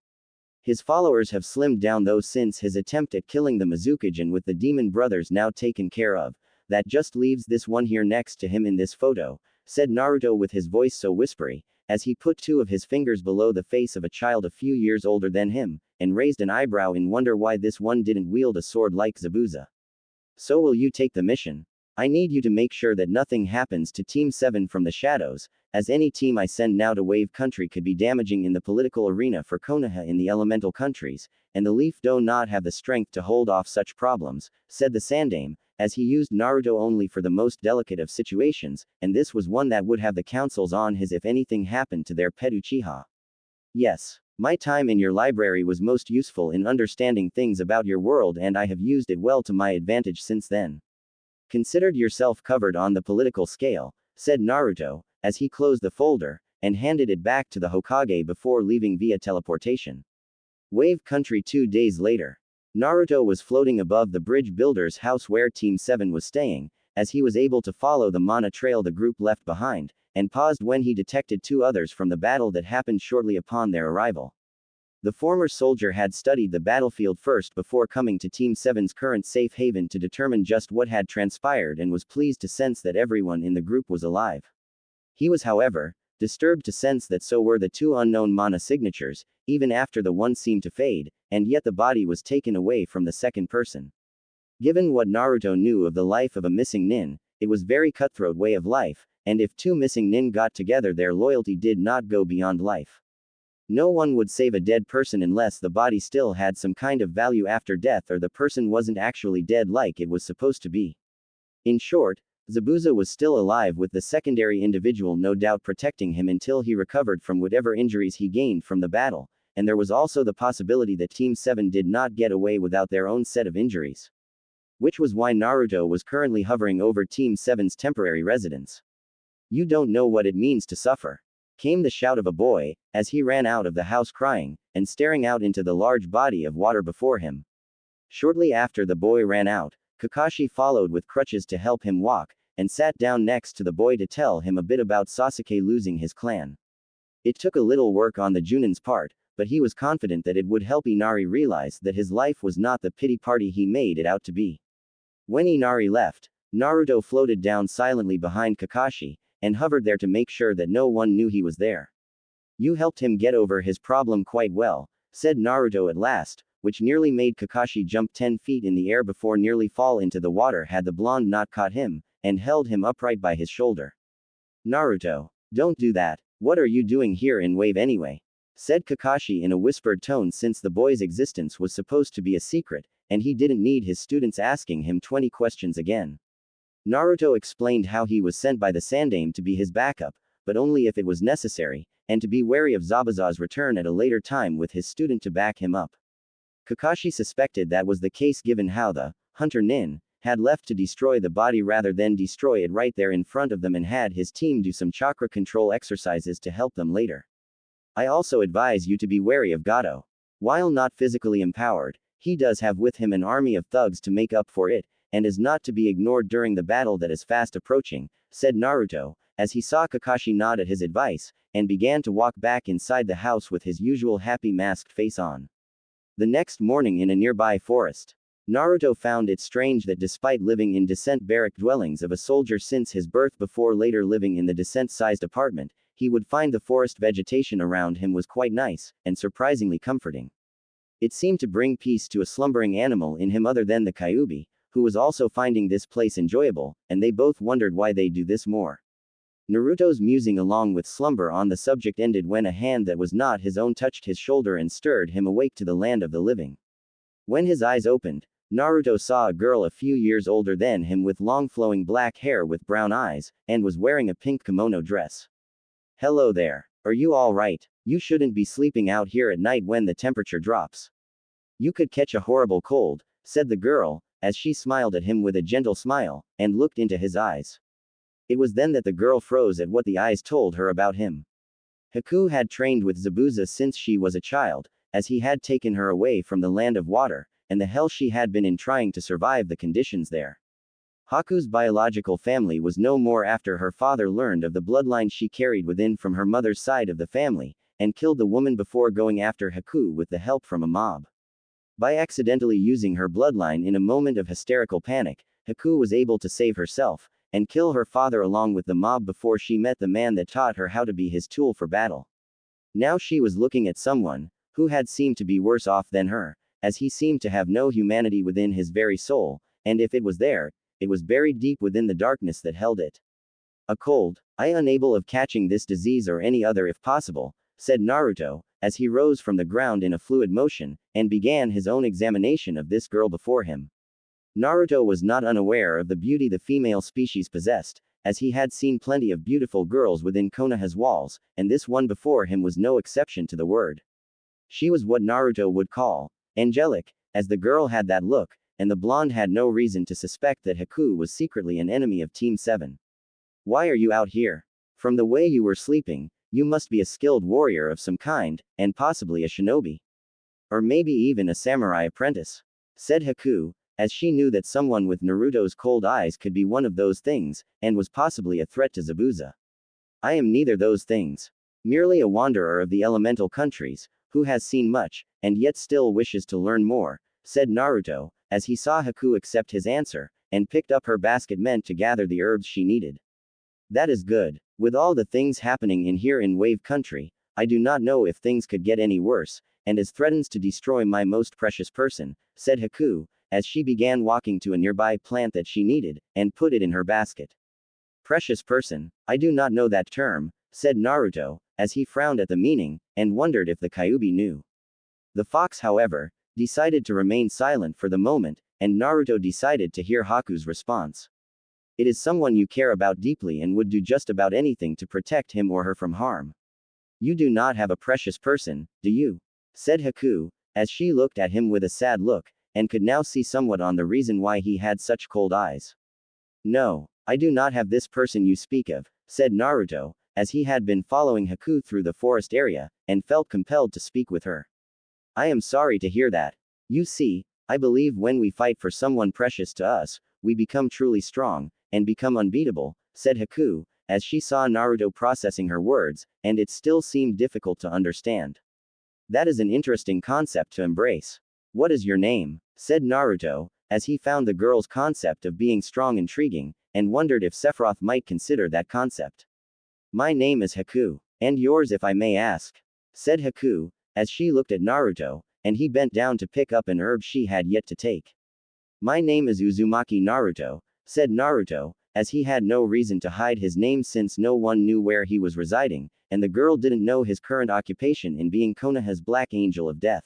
His followers have slimmed down though since his attempt at killing the Mizukage, with the demon brothers now taken care of, that just leaves this one here next to him in this photo, said Naruto with his voice so whispery, as he put 2 of his fingers below the face of a child a few years older than him, and raised an eyebrow in wonder why this one didn't wield a sword like Zabuza. So will you take the mission? I need you to make sure that nothing happens to Team 7 from the shadows, as any team I send now to Wave Country could be damaging in the political arena for Konoha in the elemental countries, and the Leaf do not have the strength to hold off such problems, said the Sandaime, as he used Naruto only for the most delicate of situations, and this was one that would have the councils on his if anything happened to their pet Uchiha. Yes, my time in your library was most useful in understanding things about your world, and I have used it well to my advantage since then. Considered yourself covered on the political scale, said Naruto, as he closed the folder, and handed it back to the Hokage before leaving via teleportation. Wave Country 2 days later. Naruto was floating above the bridge builder's house where Team 7 was staying, as he was able to follow the mana trail the group left behind, and paused when he detected 2 others from the battle that happened shortly upon their arrival. The former soldier had studied the battlefield first before coming to Team 7's current safe haven to determine just what had transpired and was pleased to sense that everyone in the group was alive. He was, however, disturbed to sense that so were the 2 unknown mana signatures, even after the one seemed to fade, and yet the body was taken away from the second person. Given what Naruto knew of the life of a missing nin, it was very cutthroat way of life, and if 2 missing nin got together their loyalty did not go beyond life. No one would save a dead person unless the body still had some kind of value after death or the person wasn't actually dead like it was supposed to be. In short, Zabuza was still alive with the secondary individual no doubt protecting him until he recovered from whatever injuries he gained from the battle, and there was also the possibility that Team 7 did not get away without their own set of injuries. Which was why Naruto was currently hovering over Team 7's temporary residence. You don't know what it means to suffer. Came the shout of a boy, as he ran out of the house crying, and staring out into the large body of water before him. Shortly after the boy ran out, Kakashi followed with crutches to help him walk, and sat down next to the boy to tell him a bit about Sasuke losing his clan. It took a little work on the Junin's part, but he was confident that it would help Inari realize that his life was not the pity party he made it out to be. When Inari left, Naruto floated down silently behind Kakashi, and hovered there to make sure that no one knew he was there. You helped him get over his problem quite well, said Naruto at last, which nearly made Kakashi jump 10 feet in the air before nearly fall into the water had the blonde not caught him, and held him upright by his shoulder. Naruto, don't do that. What are you doing here in Wave anyway? Said Kakashi in a whispered tone since the boy's existence was supposed to be a secret, and he didn't need his students asking him 20 questions again. Naruto explained how he was sent by the Sandaime to be his backup, but only if it was necessary, and to be wary of Zabuza's return at a later time with his student to back him up. Kakashi suspected that was the case given how the Hunter Nin had left to destroy the body rather than destroy it right there in front of them and had his team do some chakra control exercises to help them later. I also advise you to be wary of Gato. While not physically empowered, he does have with him an army of thugs to make up for it, and is not to be ignored during the battle that is fast approaching, said Naruto, as he saw Kakashi nod at his advice, and began to walk back inside the house with his usual happy masked face on. The next morning in a nearby forest, Naruto found it strange that despite living in descent barrack dwellings of a soldier since his birth before later living in the descent-sized apartment, he would find the forest vegetation around him was quite nice, and surprisingly comforting. It seemed to bring peace to a slumbering animal in him other than the Kyuubi, who was also finding this place enjoyable, and they both wondered why they do this more. Naruto's musing along with slumber on the subject ended when a hand that was not his own touched his shoulder and stirred him awake to the land of the living. When his eyes opened, Naruto saw a girl a few years older than him with long flowing black hair with brown eyes, and was wearing a pink kimono dress. Hello there. Are you all right? You shouldn't be sleeping out here at night when the temperature drops. You could catch a horrible cold, said the girl, as she smiled at him with a gentle smile, and looked into his eyes. It was then that the girl froze at what the eyes told her about him. Haku had trained with Zabuza since she was a child, as he had taken her away from the land of water, and the hell she had been in trying to survive the conditions there. Haku's biological family was no more after her father learned of the bloodline she carried within from her mother's side of the family, and killed the woman before going after Haku with the help from a mob. By accidentally using her bloodline in a moment of hysterical panic, Haku was able to save herself, and kill her father along with the mob before she met the man that taught her how to be his tool for battle. Now she was looking at someone who had seemed to be worse off than her, as he seemed to have no humanity within his very soul, and if it was there, it was buried deep within the darkness that held it. A cold, I unable of catching this disease or any other if possible, said Naruto, as he rose from the ground in a fluid motion, and began his own examination of this girl before him. Naruto was not unaware of the beauty the female species possessed, as he had seen plenty of beautiful girls within Konoha's walls, and this one before him was no exception to the word. She was what Naruto would call angelic, as the girl had that look, and the blonde had no reason to suspect that Haku was secretly an enemy of Team 7. Why are you out here? From the way you were sleeping, you must be a skilled warrior of some kind, and possibly a shinobi. Or maybe even a samurai apprentice, said Haku, as she knew that someone with Naruto's cold eyes could be one of those things, and was possibly a threat to Zabuza. I am neither those things. Merely a wanderer of the elemental countries, who has seen much, and yet still wishes to learn more, said Naruto, as he saw Haku accept his answer, and picked up her basket meant to gather the herbs she needed. That is good. With all the things happening in here in Wave Country, I do not know if things could get any worse, and as threatens to destroy my most precious person, said Haku, as she began walking to a nearby plant that she needed, and put it in her basket. Precious person? I do not know that term, said Naruto, as he frowned at the meaning, and wondered if the Kyuubi knew. The fox, however, decided to remain silent for the moment, and Naruto decided to hear Haku's response. It is someone you care about deeply and would do just about anything to protect him or her from harm. You do not have a precious person, do you? Said Haku, as she looked at him with a sad look, and could now see somewhat on the reason why he had such cold eyes. No, I do not have this person you speak of, said Naruto, as he had been following Haku through the forest area, and felt compelled to speak with her. I am sorry to hear that. You see, I believe when we fight for someone precious to us, we become truly strong, and become unbeatable, said Haku, as she saw Naruto processing her words, and it still seemed difficult to understand. That is an interesting concept to embrace. What is your name? Said Naruto, as he found the girl's concept of being strong intriguing, and wondered if Sephiroth might consider that concept. My name is Haku. And yours if I may ask? Said Haku, as she looked at Naruto, and he bent down to pick up an herb she had yet to take. My name is Uzumaki Naruto, said Naruto, as he had no reason to hide his name since no one knew where he was residing, and the girl didn't know his current occupation in being Konoha's Black Angel of Death.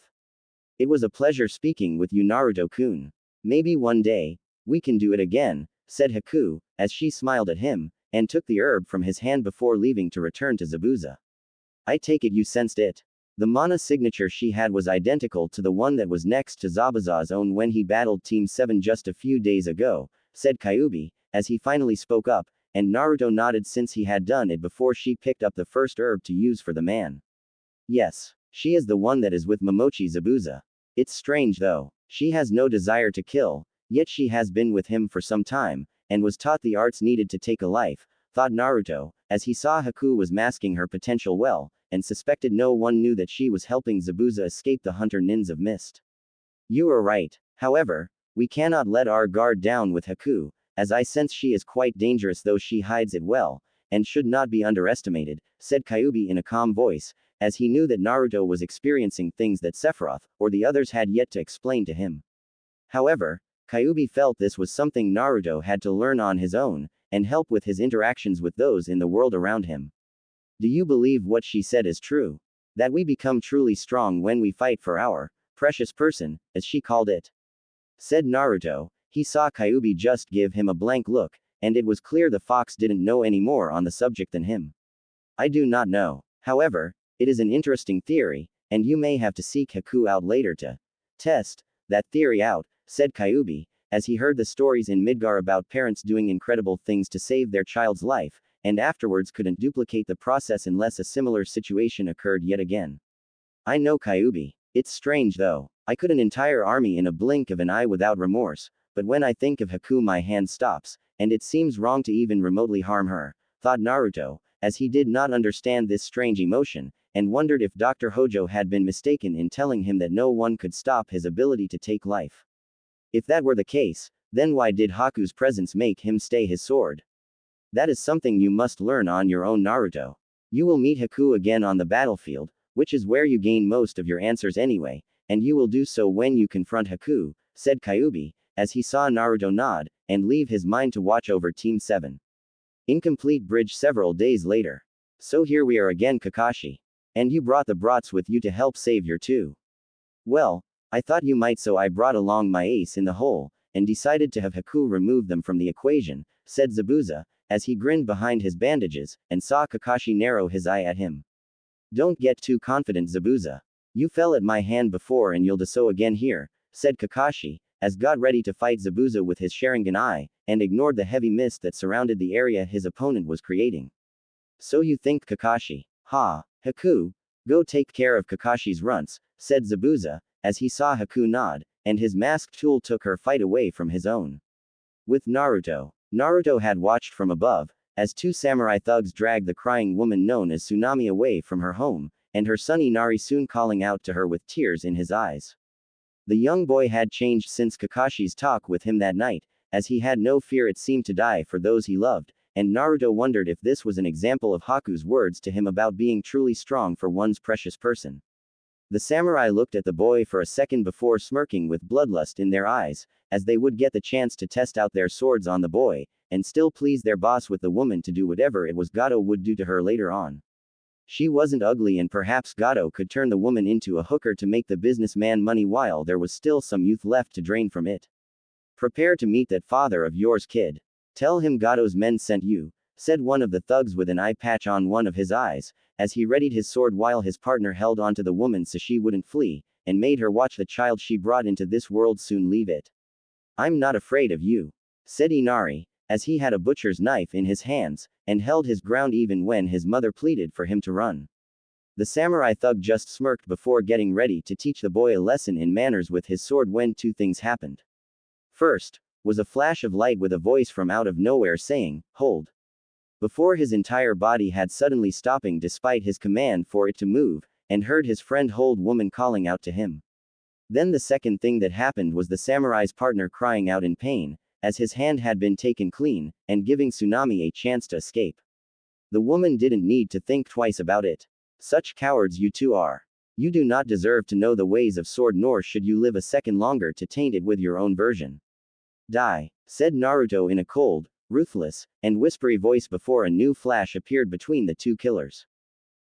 It was a pleasure speaking with you Naruto-kun. Maybe one day, we can do it again, said Haku, as she smiled at him, and took the herb from his hand before leaving to return to Zabuza. I take it you sensed it. The mana signature she had was identical to the one that was next to Zabuza's own when he battled Team 7 just a few days ago, said Kyuubi, as he finally spoke up, and Naruto nodded since he had done it before she picked up the first herb to use for the man. Yes, she is the one that is with Momochi Zabuza. It's strange though, she has no desire to kill, yet she has been with him for some time, and was taught the arts needed to take a life, thought Naruto, as he saw Haku was masking her potential well, and suspected no one knew that she was helping Zabuza escape the hunter Nins of Mist. You are right. However, we cannot let our guard down with Haku, as I sense she is quite dangerous though she hides it well, and should not be underestimated, said Kyuubi in a calm voice, as he knew that Naruto was experiencing things that Sephiroth, or the others had yet to explain to him. However, Kyuubi felt this was something Naruto had to learn on his own, and help with his interactions with those in the world around him. Do you believe what she said is true? That we become truly strong when we fight for our precious person, as she called it? Said Naruto. He saw Kyuubi just give him a blank look, and it was clear the fox didn't know any more on the subject than him. I do not know. However, it is an interesting theory, and you may have to seek Haku out later to test that theory out, said Kyuubi, as he heard the stories in Midgar about parents doing incredible things to save their child's life, and afterwards couldn't duplicate the process unless a similar situation occurred yet again. I know Kyuubi. It's strange though, I could an entire army in a blink of an eye without remorse, but when I think of Haku my hand stops, and it seems wrong to even remotely harm her, thought Naruto, as he did not understand this strange emotion, and wondered if Dr. Hojo had been mistaken in telling him that no one could stop his ability to take life. If that were the case, then why did Haku's presence make him stay his sword? That is something you must learn on your own, Naruto. You will meet Haku again on the battlefield, which is where you gain most of your answers anyway, and you will do so when you confront Haku, said Kyuubi, as he saw Naruto nod, and leave his mind to watch over Team 7. Incomplete bridge several days later. So here we are again, Kakashi. And you brought the brats with you to help save your two. Well, I thought you might, so I brought along my ace in the hole, and decided to have Haku remove them from the equation, said Zabuza, as he grinned behind his bandages, and saw Kakashi narrow his eye at him. Don't get too confident, Zabuza. You fell at my hand before and you'll do so again here, said Kakashi, as got ready to fight Zabuza with his Sharingan eye, and ignored the heavy mist that surrounded the area his opponent was creating. So you think, Kakashi? Ha, Haku, go take care of Kakashi's runts, said Zabuza, as he saw Haku nod, and his masked tool took her fight away from his own. With Naruto. Naruto had watched from above, as two samurai thugs dragged the crying woman known as Tsunami away from her home, and her son Inari soon calling out to her with tears in his eyes. The young boy had changed since Kakashi's talk with him that night, as he had no fear it seemed to die for those he loved, and Naruto wondered if this was an example of Haku's words to him about being truly strong for one's precious person. The samurai looked at the boy for a second before smirking with bloodlust in their eyes, as they would get the chance to test out their swords on the boy, and still please their boss with the woman to do whatever it was Gato would do to her later on. She wasn't ugly, and perhaps Gato could turn the woman into a hooker to make the businessman money while there was still some youth left to drain from it. Prepare to meet that father of yours, kid. Tell him Gato's men sent you, said one of the thugs with an eye patch on one of his eyes, as he readied his sword while his partner held onto the woman so she wouldn't flee, and made her watch the child she brought into this world soon leave it. I'm not afraid of you, said Inari, as he had a butcher's knife in his hands, and held his ground even when his mother pleaded for him to run. The samurai thug just smirked before getting ready to teach the boy a lesson in manners with his sword when two things happened. First, was a flash of light with a voice from out of nowhere saying, "Hold." Before his entire body had suddenly stopping despite his command for it to move, and heard his friend Hold woman calling out to him. Then the second thing that happened was the samurai's partner crying out in pain, as his hand had been taken clean, and giving Tsunami a chance to escape. The woman didn't need to think twice about it. Such cowards you two are. You do not deserve to know the ways of sword, nor should you live a second longer to taint it with your own version. Die, said Naruto in a cold, ruthless, and whispery voice before a new flash appeared between the two killers.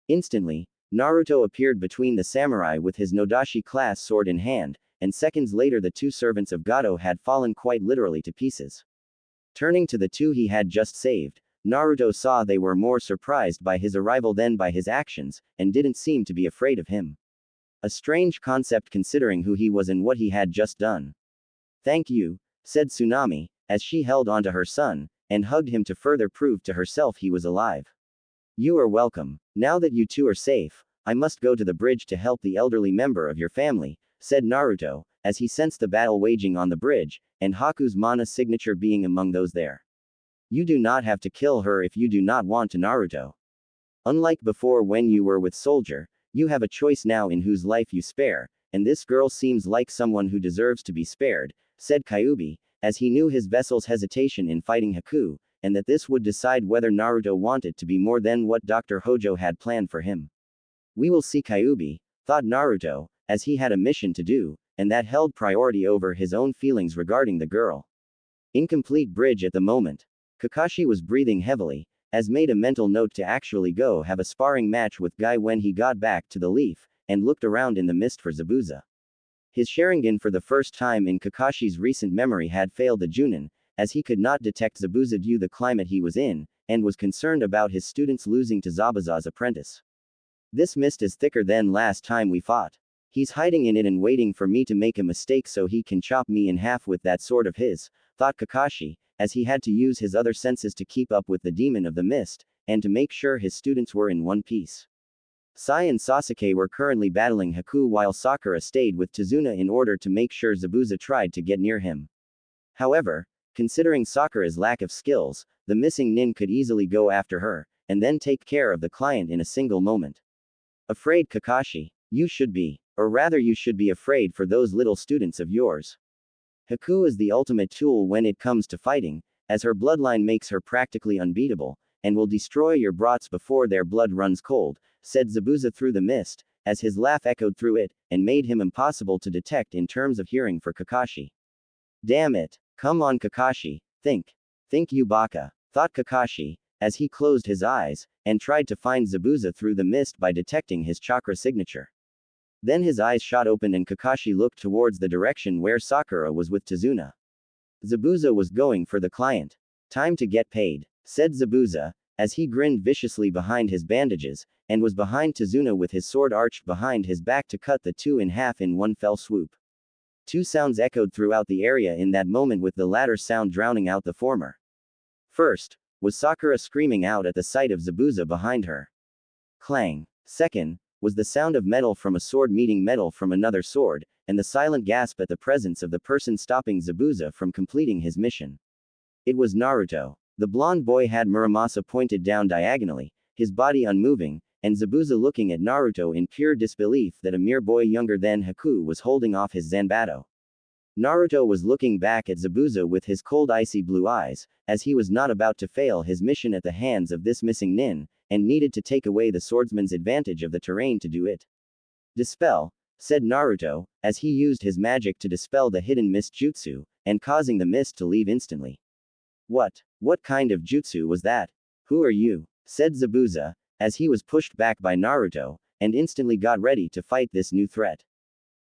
Instantly, Naruto appeared between the samurai with his Nodashi-class sword in hand, and seconds later the two servants of Gato had fallen quite literally to pieces. Turning to the two he had just saved, Naruto saw they were more surprised by his arrival than by his actions, and didn't seem to be afraid of him. A strange concept considering who he was and what he had just done. Thank you, said Tsunami, as she held onto her son, and hugged him to further prove to herself he was alive. You are welcome. Now that you two are safe, I must go to the bridge to help the elderly member of your family, said Naruto, as he sensed the battle waging on the bridge, and Haku's mana signature being among those there. You do not have to kill her if you do not want to, Naruto. Unlike before when you were with Soldier, you have a choice now in whose life you spare, and this girl seems like someone who deserves to be spared, said Kyuubi, as he knew his vessel's hesitation in fighting Haku, and that this would decide whether Naruto wanted to be more than what Dr. Hojo had planned for him. We will see, Kyuubi, thought Naruto, as he had a mission to do, and that held priority over his own feelings regarding the girl. Incomplete bridge at the moment. Kakashi was breathing heavily, as made a mental note to actually go have a sparring match with Guy when he got back to the leaf, and looked around in the mist for Zabuza. His Sharingan for the first time in Kakashi's recent memory had failed the Junin, as he could not detect Zabuza due to the climate he was in, and was concerned about his students losing to Zabuza's apprentice. This mist is thicker than last time we fought. He's hiding in it and waiting for me to make a mistake so he can chop me in half with that sword of his, thought Kakashi, as he had to use his other senses to keep up with the demon of the mist, and to make sure his students were in one piece. Sai and Sasuke were currently battling Haku while Sakura stayed with Tazuna in order to make sure Zabuza tried to get near him. However, considering Sakura's lack of skills, the missing nin could easily go after her, and then take care of the client in a single moment. Afraid, Kakashi? You should be. Or rather, you should be afraid for those little students of yours. Haku is the ultimate tool when it comes to fighting, as her bloodline makes her practically unbeatable, and will destroy your brats before their blood runs cold, said Zabuza through the mist, as his laugh echoed through it, and made him impossible to detect in terms of hearing for Kakashi. Damn it. Come on, Kakashi, think. Think, you baka, thought Kakashi, as he closed his eyes, and tried to find Zabuza through the mist by detecting his chakra signature. Then his eyes shot open and Kakashi looked towards the direction where Sakura was with Tazuna. Zabuza was going for the client. Time to get paid, said Zabuza, as he grinned viciously behind his bandages, and was behind Tazuna with his sword arched behind his back to cut the two in half in one fell swoop. Two sounds echoed throughout the area in that moment, with the latter sound drowning out the former. First, was Sakura screaming out at the sight of Zabuza behind her. Clang. Second, was the sound of metal from a sword meeting metal from another sword, and the silent gasp at the presence of the person stopping Zabuza from completing his mission. It was Naruto. The blonde boy had Muramasa pointed down diagonally, his body unmoving, and Zabuza looking at Naruto in pure disbelief that a mere boy younger than Haku was holding off his Zanbato. Naruto was looking back at Zabuza with his cold icy blue eyes, as he was not about to fail his mission at the hands of this missing nin, and needed to take away the swordsman's advantage of the terrain to do it. Dispel, said Naruto, as he used his magic to dispel the hidden mist jutsu, and causing the mist to leave instantly. What kind of jutsu was that? Who are you? Said Zabuza, as he was pushed back by Naruto, and instantly got ready to fight this new threat.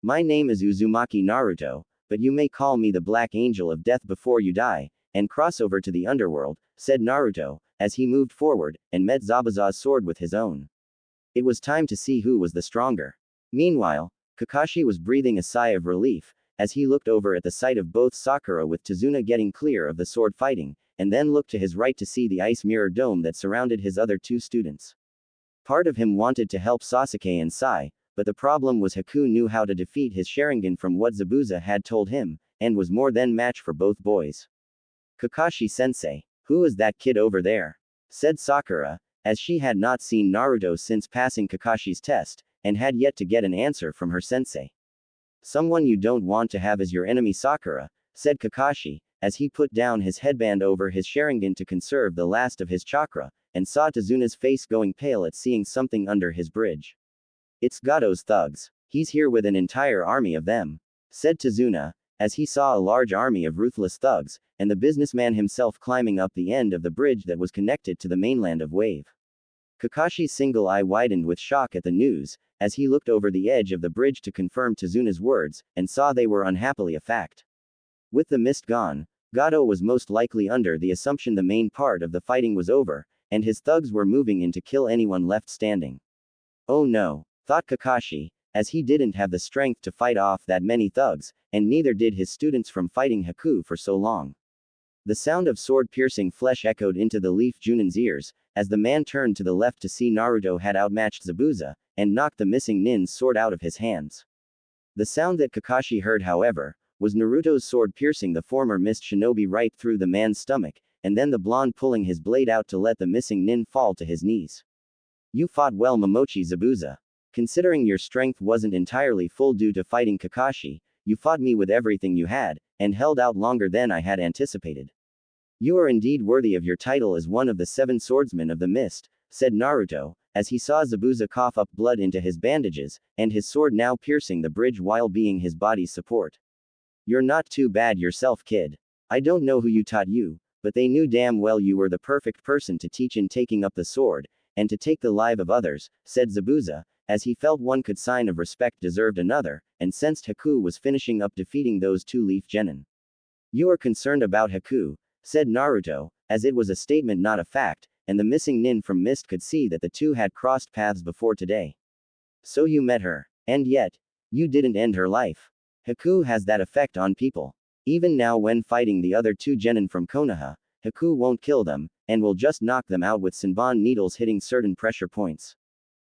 My name is Uzumaki Naruto, but you may call me the Black Angel of Death before you die, and cross over to the underworld, said Naruto, as he moved forward, and met Zabuza's sword with his own. It was time to see who was the stronger. Meanwhile, Kakashi was breathing a sigh of relief, as he looked over at the sight of both Sakura with Tazuna getting clear of the sword fighting, and then looked to his right to see the ice mirror dome that surrounded his other two students. Part of him wanted to help Sasuke and Sai, but the problem was Haku knew how to defeat his Sharingan from what Zabuza had told him, and was more than match for both boys. Kakashi-sensei, who is that kid over there? Said Sakura, as she had not seen Naruto since passing Kakashi's test, and had yet to get an answer from her sensei. Someone you don't want to have as your enemy, Sakura, said Kakashi, as he put down his headband over his Sharingan to conserve the last of his chakra, and saw Tazuna's face going pale at seeing something under his bridge. It's Gato's thugs. He's here with an entire army of them, said Tazuna, as he saw a large army of ruthless thugs, and the businessman himself climbing up the end of the bridge that was connected to the mainland of Wave. Kakashi's single eye widened with shock at the news, as he looked over the edge of the bridge to confirm Tazuna's words, and saw they were unhappily a fact. With the mist gone, Gato was most likely under the assumption the main part of the fighting was over, and his thugs were moving in to kill anyone left standing. Oh no, thought Kakashi, as he didn't have the strength to fight off that many thugs, and neither did his students from fighting Haku for so long. The sound of sword-piercing flesh echoed into the Leaf Junin's ears, as the man turned to the left to see Naruto had outmatched Zabuza, and knocked the missing nin's sword out of his hands. The sound that Kakashi heard, however, was Naruto's sword piercing the former mist shinobi right through the man's stomach, and then the blonde pulling his blade out to let the missing nin fall to his knees. You fought well, Momochi Zabuza. Considering your strength wasn't entirely full due to fighting Kakashi, you fought me with everything you had, and held out longer than I had anticipated. You are indeed worthy of your title as one of the 7 swordsmen of the mist, said Naruto, as he saw Zabuza cough up blood into his bandages, and his sword now piercing the bridge while being his body's support. You're not too bad yourself, kid. I don't know who you taught you, but they knew damn well you were the perfect person to teach in taking up the sword, and to take the life of others, said Zabuza, as he felt one good sign of respect deserved another, and sensed Haku was finishing up defeating those 2 Leaf Genin. You are concerned about Haku, said Naruto, as it was a statement not a fact, and the missing nin from Mist could see that the two had crossed paths before today. So you met her. And yet, you didn't end her life. Haku has that effect on people. Even now when fighting the other 2 genin from Konoha, Haku won't kill them, and will just knock them out with Senbon needles hitting certain pressure points.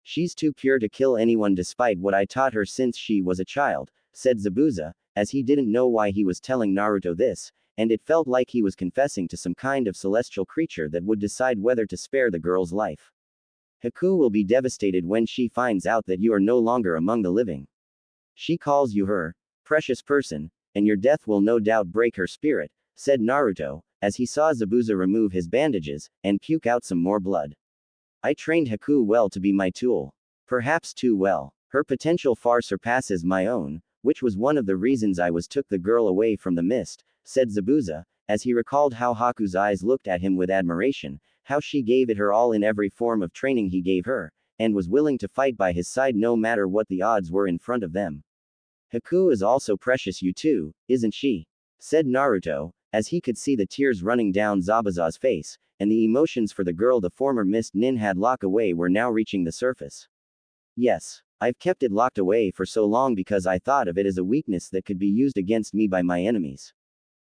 She's too pure to kill anyone despite what I taught her since she was a child, said Zabuza, as he didn't know why he was telling Naruto this, and it felt like he was confessing to some kind of celestial creature that would decide whether to spare the girl's life. Haku will be devastated when she finds out that you are no longer among the living. She calls you her precious person, and your death will no doubt break her spirit, said Naruto, as he saw Zabuza remove his bandages, and puke out some more blood. I trained Haku well to be my tool. Perhaps too well. Her potential far surpasses my own, which was one of the reasons I took the girl away from the mist, said Zabuza, as he recalled how Haku's eyes looked at him with admiration, how she gave it her all in every form of training he gave her, and was willing to fight by his side no matter what the odds were in front of them. Haku is also precious you too, isn't she? Said Naruto, as he could see the tears running down Zabuza's face, and the emotions for the girl the former mist nin had locked away were now reaching the surface. Yes, I've kept it locked away for so long because I thought of it as a weakness that could be used against me by my enemies.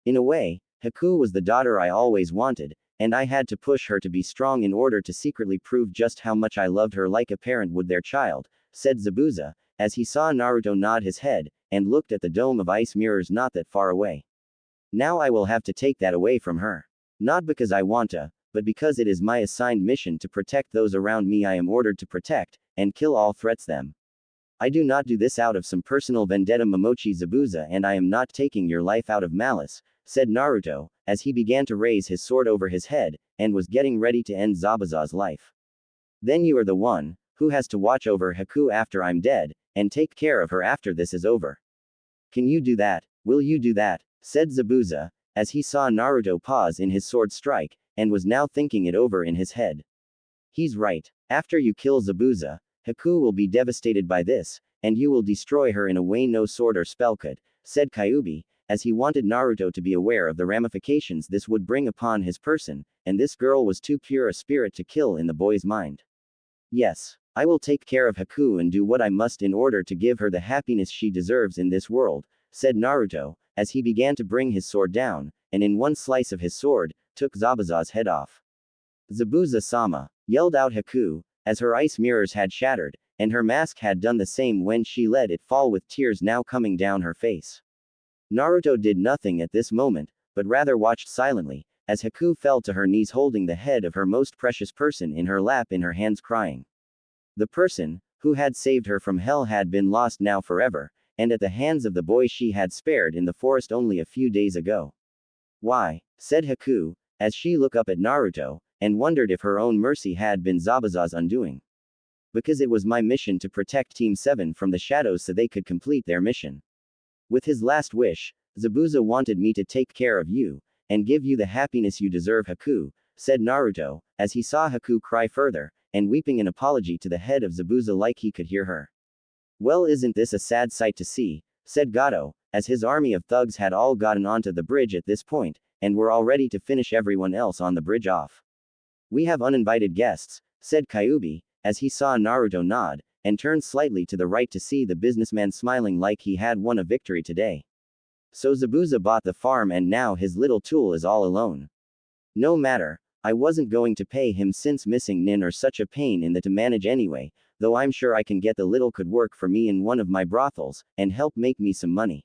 In a way, Haku was the daughter I always wanted, and I had to push her to be strong in order to secretly prove just how much I loved her like a parent would their child, said Zabuza, as he saw Naruto nod his head, and looked at the dome of ice mirrors not that far away. Now I will have to take that away from her. Not because I want to, but because it is my assigned mission to protect those around me I am ordered to protect, and kill all threats them. I do not do this out of some personal vendetta, Momochi Zabuza, and I am not taking your life out of malice, said Naruto, as he began to raise his sword over his head, and was getting ready to end Zabuza's life. Then you are the one who has to watch over Haku after I'm dead, and take care of her after this is over. Can you do that? Will you do that? Said Zabuza, as he saw Naruto pause in his sword strike, and was now thinking it over in his head. He's right. After you kill Zabuza, Haku will be devastated by this, and you will destroy her in a way no sword or spell could, said Kyuubi, as he wanted Naruto to be aware of the ramifications this would bring upon his person, and this girl was too pure a spirit to kill in the boy's mind. Yes, I will take care of Haku and do what I must in order to give her the happiness she deserves in this world, said Naruto, as he began to bring his sword down, and in one slice of his sword, took Zabuza's head off. Zabuza-sama, yelled out Haku, as her ice mirrors had shattered, and her mask had done the same when she let it fall with tears now coming down her face. Naruto did nothing at this moment, but rather watched silently, as Haku fell to her knees holding the head of her most precious person in her lap in her hands crying. The person who had saved her from hell had been lost now forever, and at the hands of the boy she had spared in the forest only a few days ago. Why? Said Haku, as she looked up at Naruto, and wondered if her own mercy had been Zabuza's undoing. Because it was my mission to protect Team 7 from the shadows so they could complete their mission. With his last wish, Zabuza wanted me to take care of you, and give you the happiness you deserve, Haku, said Naruto, as he saw Haku cry further, and weeping an apology to the head of Zabuza like he could hear her. Well, isn't this a sad sight to see, said Gato, as his army of thugs had all gotten onto the bridge at this point, and were all ready to finish everyone else on the bridge off. We have uninvited guests, said Kyuubi, as he saw Naruto nod, and turned slightly to the right to see the businessman smiling like he had won a victory today. So Zabuza bought the farm and now his little tool is all alone. No matter, I wasn't going to pay him since missing Nin are such a pain in the to manage anyway, though I'm sure I can get the little could work for me in one of my brothels, and help make me some money.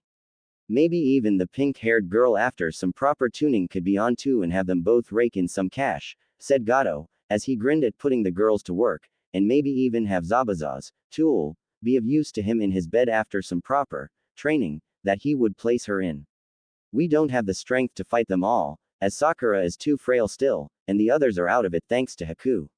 Maybe even the pink-haired girl after some proper tuning could be on too and have them both rake in some cash, said Gato, as he grinned at putting the girls to work, and maybe even have Zabuza's tool be of use to him in his bed after some proper training that he would place her in. We don't have the strength to fight them all, as Sakura is too frail still, and the others are out of it thanks to Haku.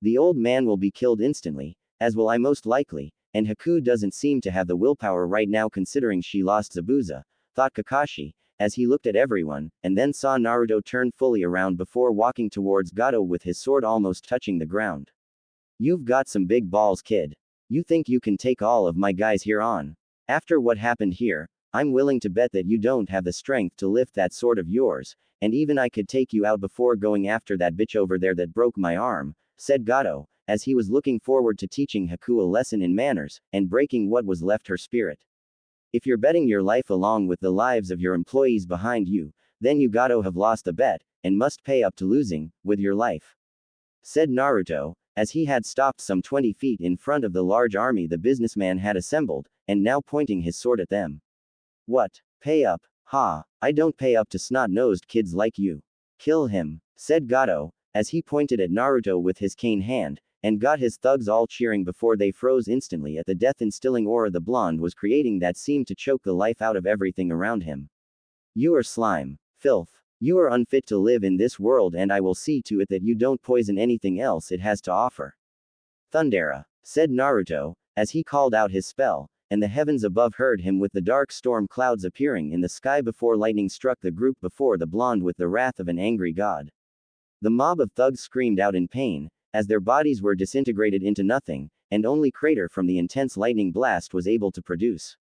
The old man will be killed instantly, as will I most likely, and Haku doesn't seem to have the willpower right now considering she lost Zabuza, thought Kakashi, as he looked at everyone, and then saw Naruto turn fully around before walking towards Gato with his sword almost touching the ground. You've got some big balls, kid. You think you can take all of my guys here on? After what happened here, I'm willing to bet that you don't have the strength to lift that sword of yours, and even I could take you out before going after that bitch over there that broke my arm, said Gato, as he was looking forward to teaching Haku a lesson in manners, and breaking what was left her spirit. If you're betting your life along with the lives of your employees behind you, then you Gato have lost the bet, and must pay up to losing, with your life. Said Naruto, as he had stopped some 20 feet in front of the large army the businessman had assembled, and now pointing his sword at them. What? Pay up? Ha, I don't pay up to snot-nosed kids like you. Kill him, said Gato, as he pointed at Naruto with his cane hand, and got his thugs all cheering before they froze instantly at the death-instilling aura the blonde was creating that seemed to choke the life out of everything around him. You are slime, filth. You are unfit to live in this world and I will see to it that you don't poison anything else it has to offer. Thundera, said Naruto, as he called out his spell, and the heavens above heard him with the dark storm clouds appearing in the sky before lightning struck the group before the blonde with the wrath of an angry god. The mob of thugs screamed out in pain, as their bodies were disintegrated into nothing, and only crater from the intense lightning blast was able to produce.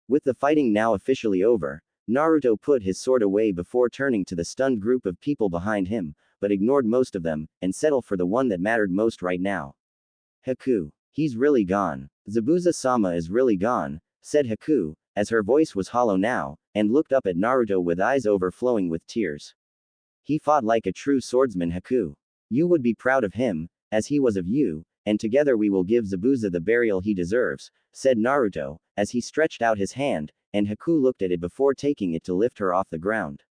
With the fighting now officially over, Naruto put his sword away before turning to the stunned group of people behind him, but ignored most of them, and settled for the one that mattered most right now. Haku. He's really gone. Zabuza-sama is really gone, said Haku, as her voice was hollow now, and looked up at Naruto with eyes overflowing with tears. He fought like a true swordsman, Haku. You would be proud of him, as he was of you, and together we will give Zabuza the burial he deserves, said Naruto, as he stretched out his hand, and Haku looked at it before taking it to lift her off the ground.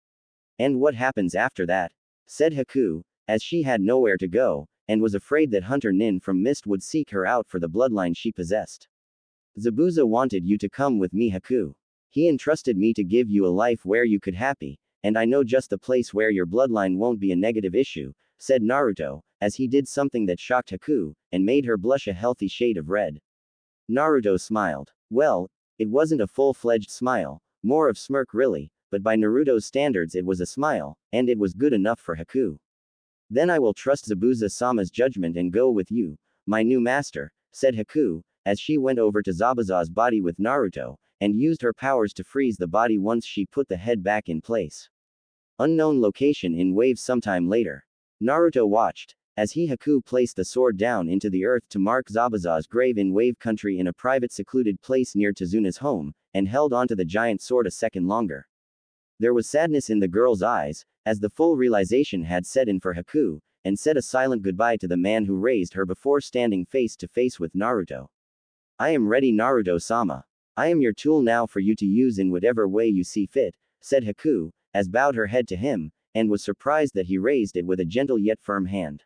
And what happens after that? Said Haku, as she had nowhere to go, and was afraid that Hunter Nin from Mist would seek her out for the bloodline she possessed. Zabuza wanted you to come with me, Haku. He entrusted me to give you a life where you could happy, and I know just the place where your bloodline won't be a negative issue, said Naruto, as he did something that shocked Haku, and made her blush a healthy shade of red. Naruto smiled. Well, it wasn't a full-fledged smile, more of smirk really, but by Naruto's standards it was a smile, and it was good enough for Haku. Then I will trust Zabuza-sama's judgment and go with you, my new master, said Haku, as she went over to Zabuza's body with Naruto, and used her powers to freeze the body once she put the head back in place. Unknown location in waves sometime later. Naruto watched, as Haku placed the sword down into the earth to mark Zabuza's grave in wave country in a private secluded place near Tsunade's home, and held onto the giant sword a second longer. There was sadness in the girl's eyes, as the full realization had set in for Haku, and said a silent goodbye to the man who raised her before standing face to face with Naruto. I am ready, Naruto-sama. I am your tool now for you to use in whatever way you see fit, said Haku, as bowed her head to him, and was surprised that he raised it with a gentle yet firm hand.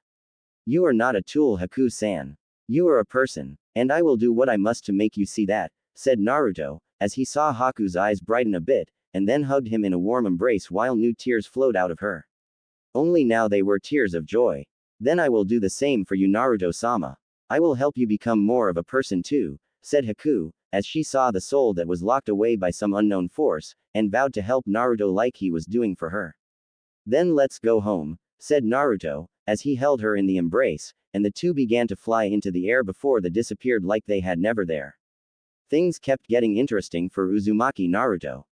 You are not a tool, Haku-san. You are a person, and I will do what I must to make you see that, said Naruto, as he saw Haku's eyes brighten a bit, and then hugged him in a warm embrace while new tears flowed out of her. Only now they were tears of joy. Then I will do the same for you, Naruto-sama. I will help you become more of a person too, said Haku, as she saw the soul that was locked away by some unknown force, and vowed to help Naruto like he was doing for her. Then let's go home, said Naruto, as he held her in the embrace, and the two began to fly into the air before they disappeared like they had never there. Things kept getting interesting for Uzumaki Naruto.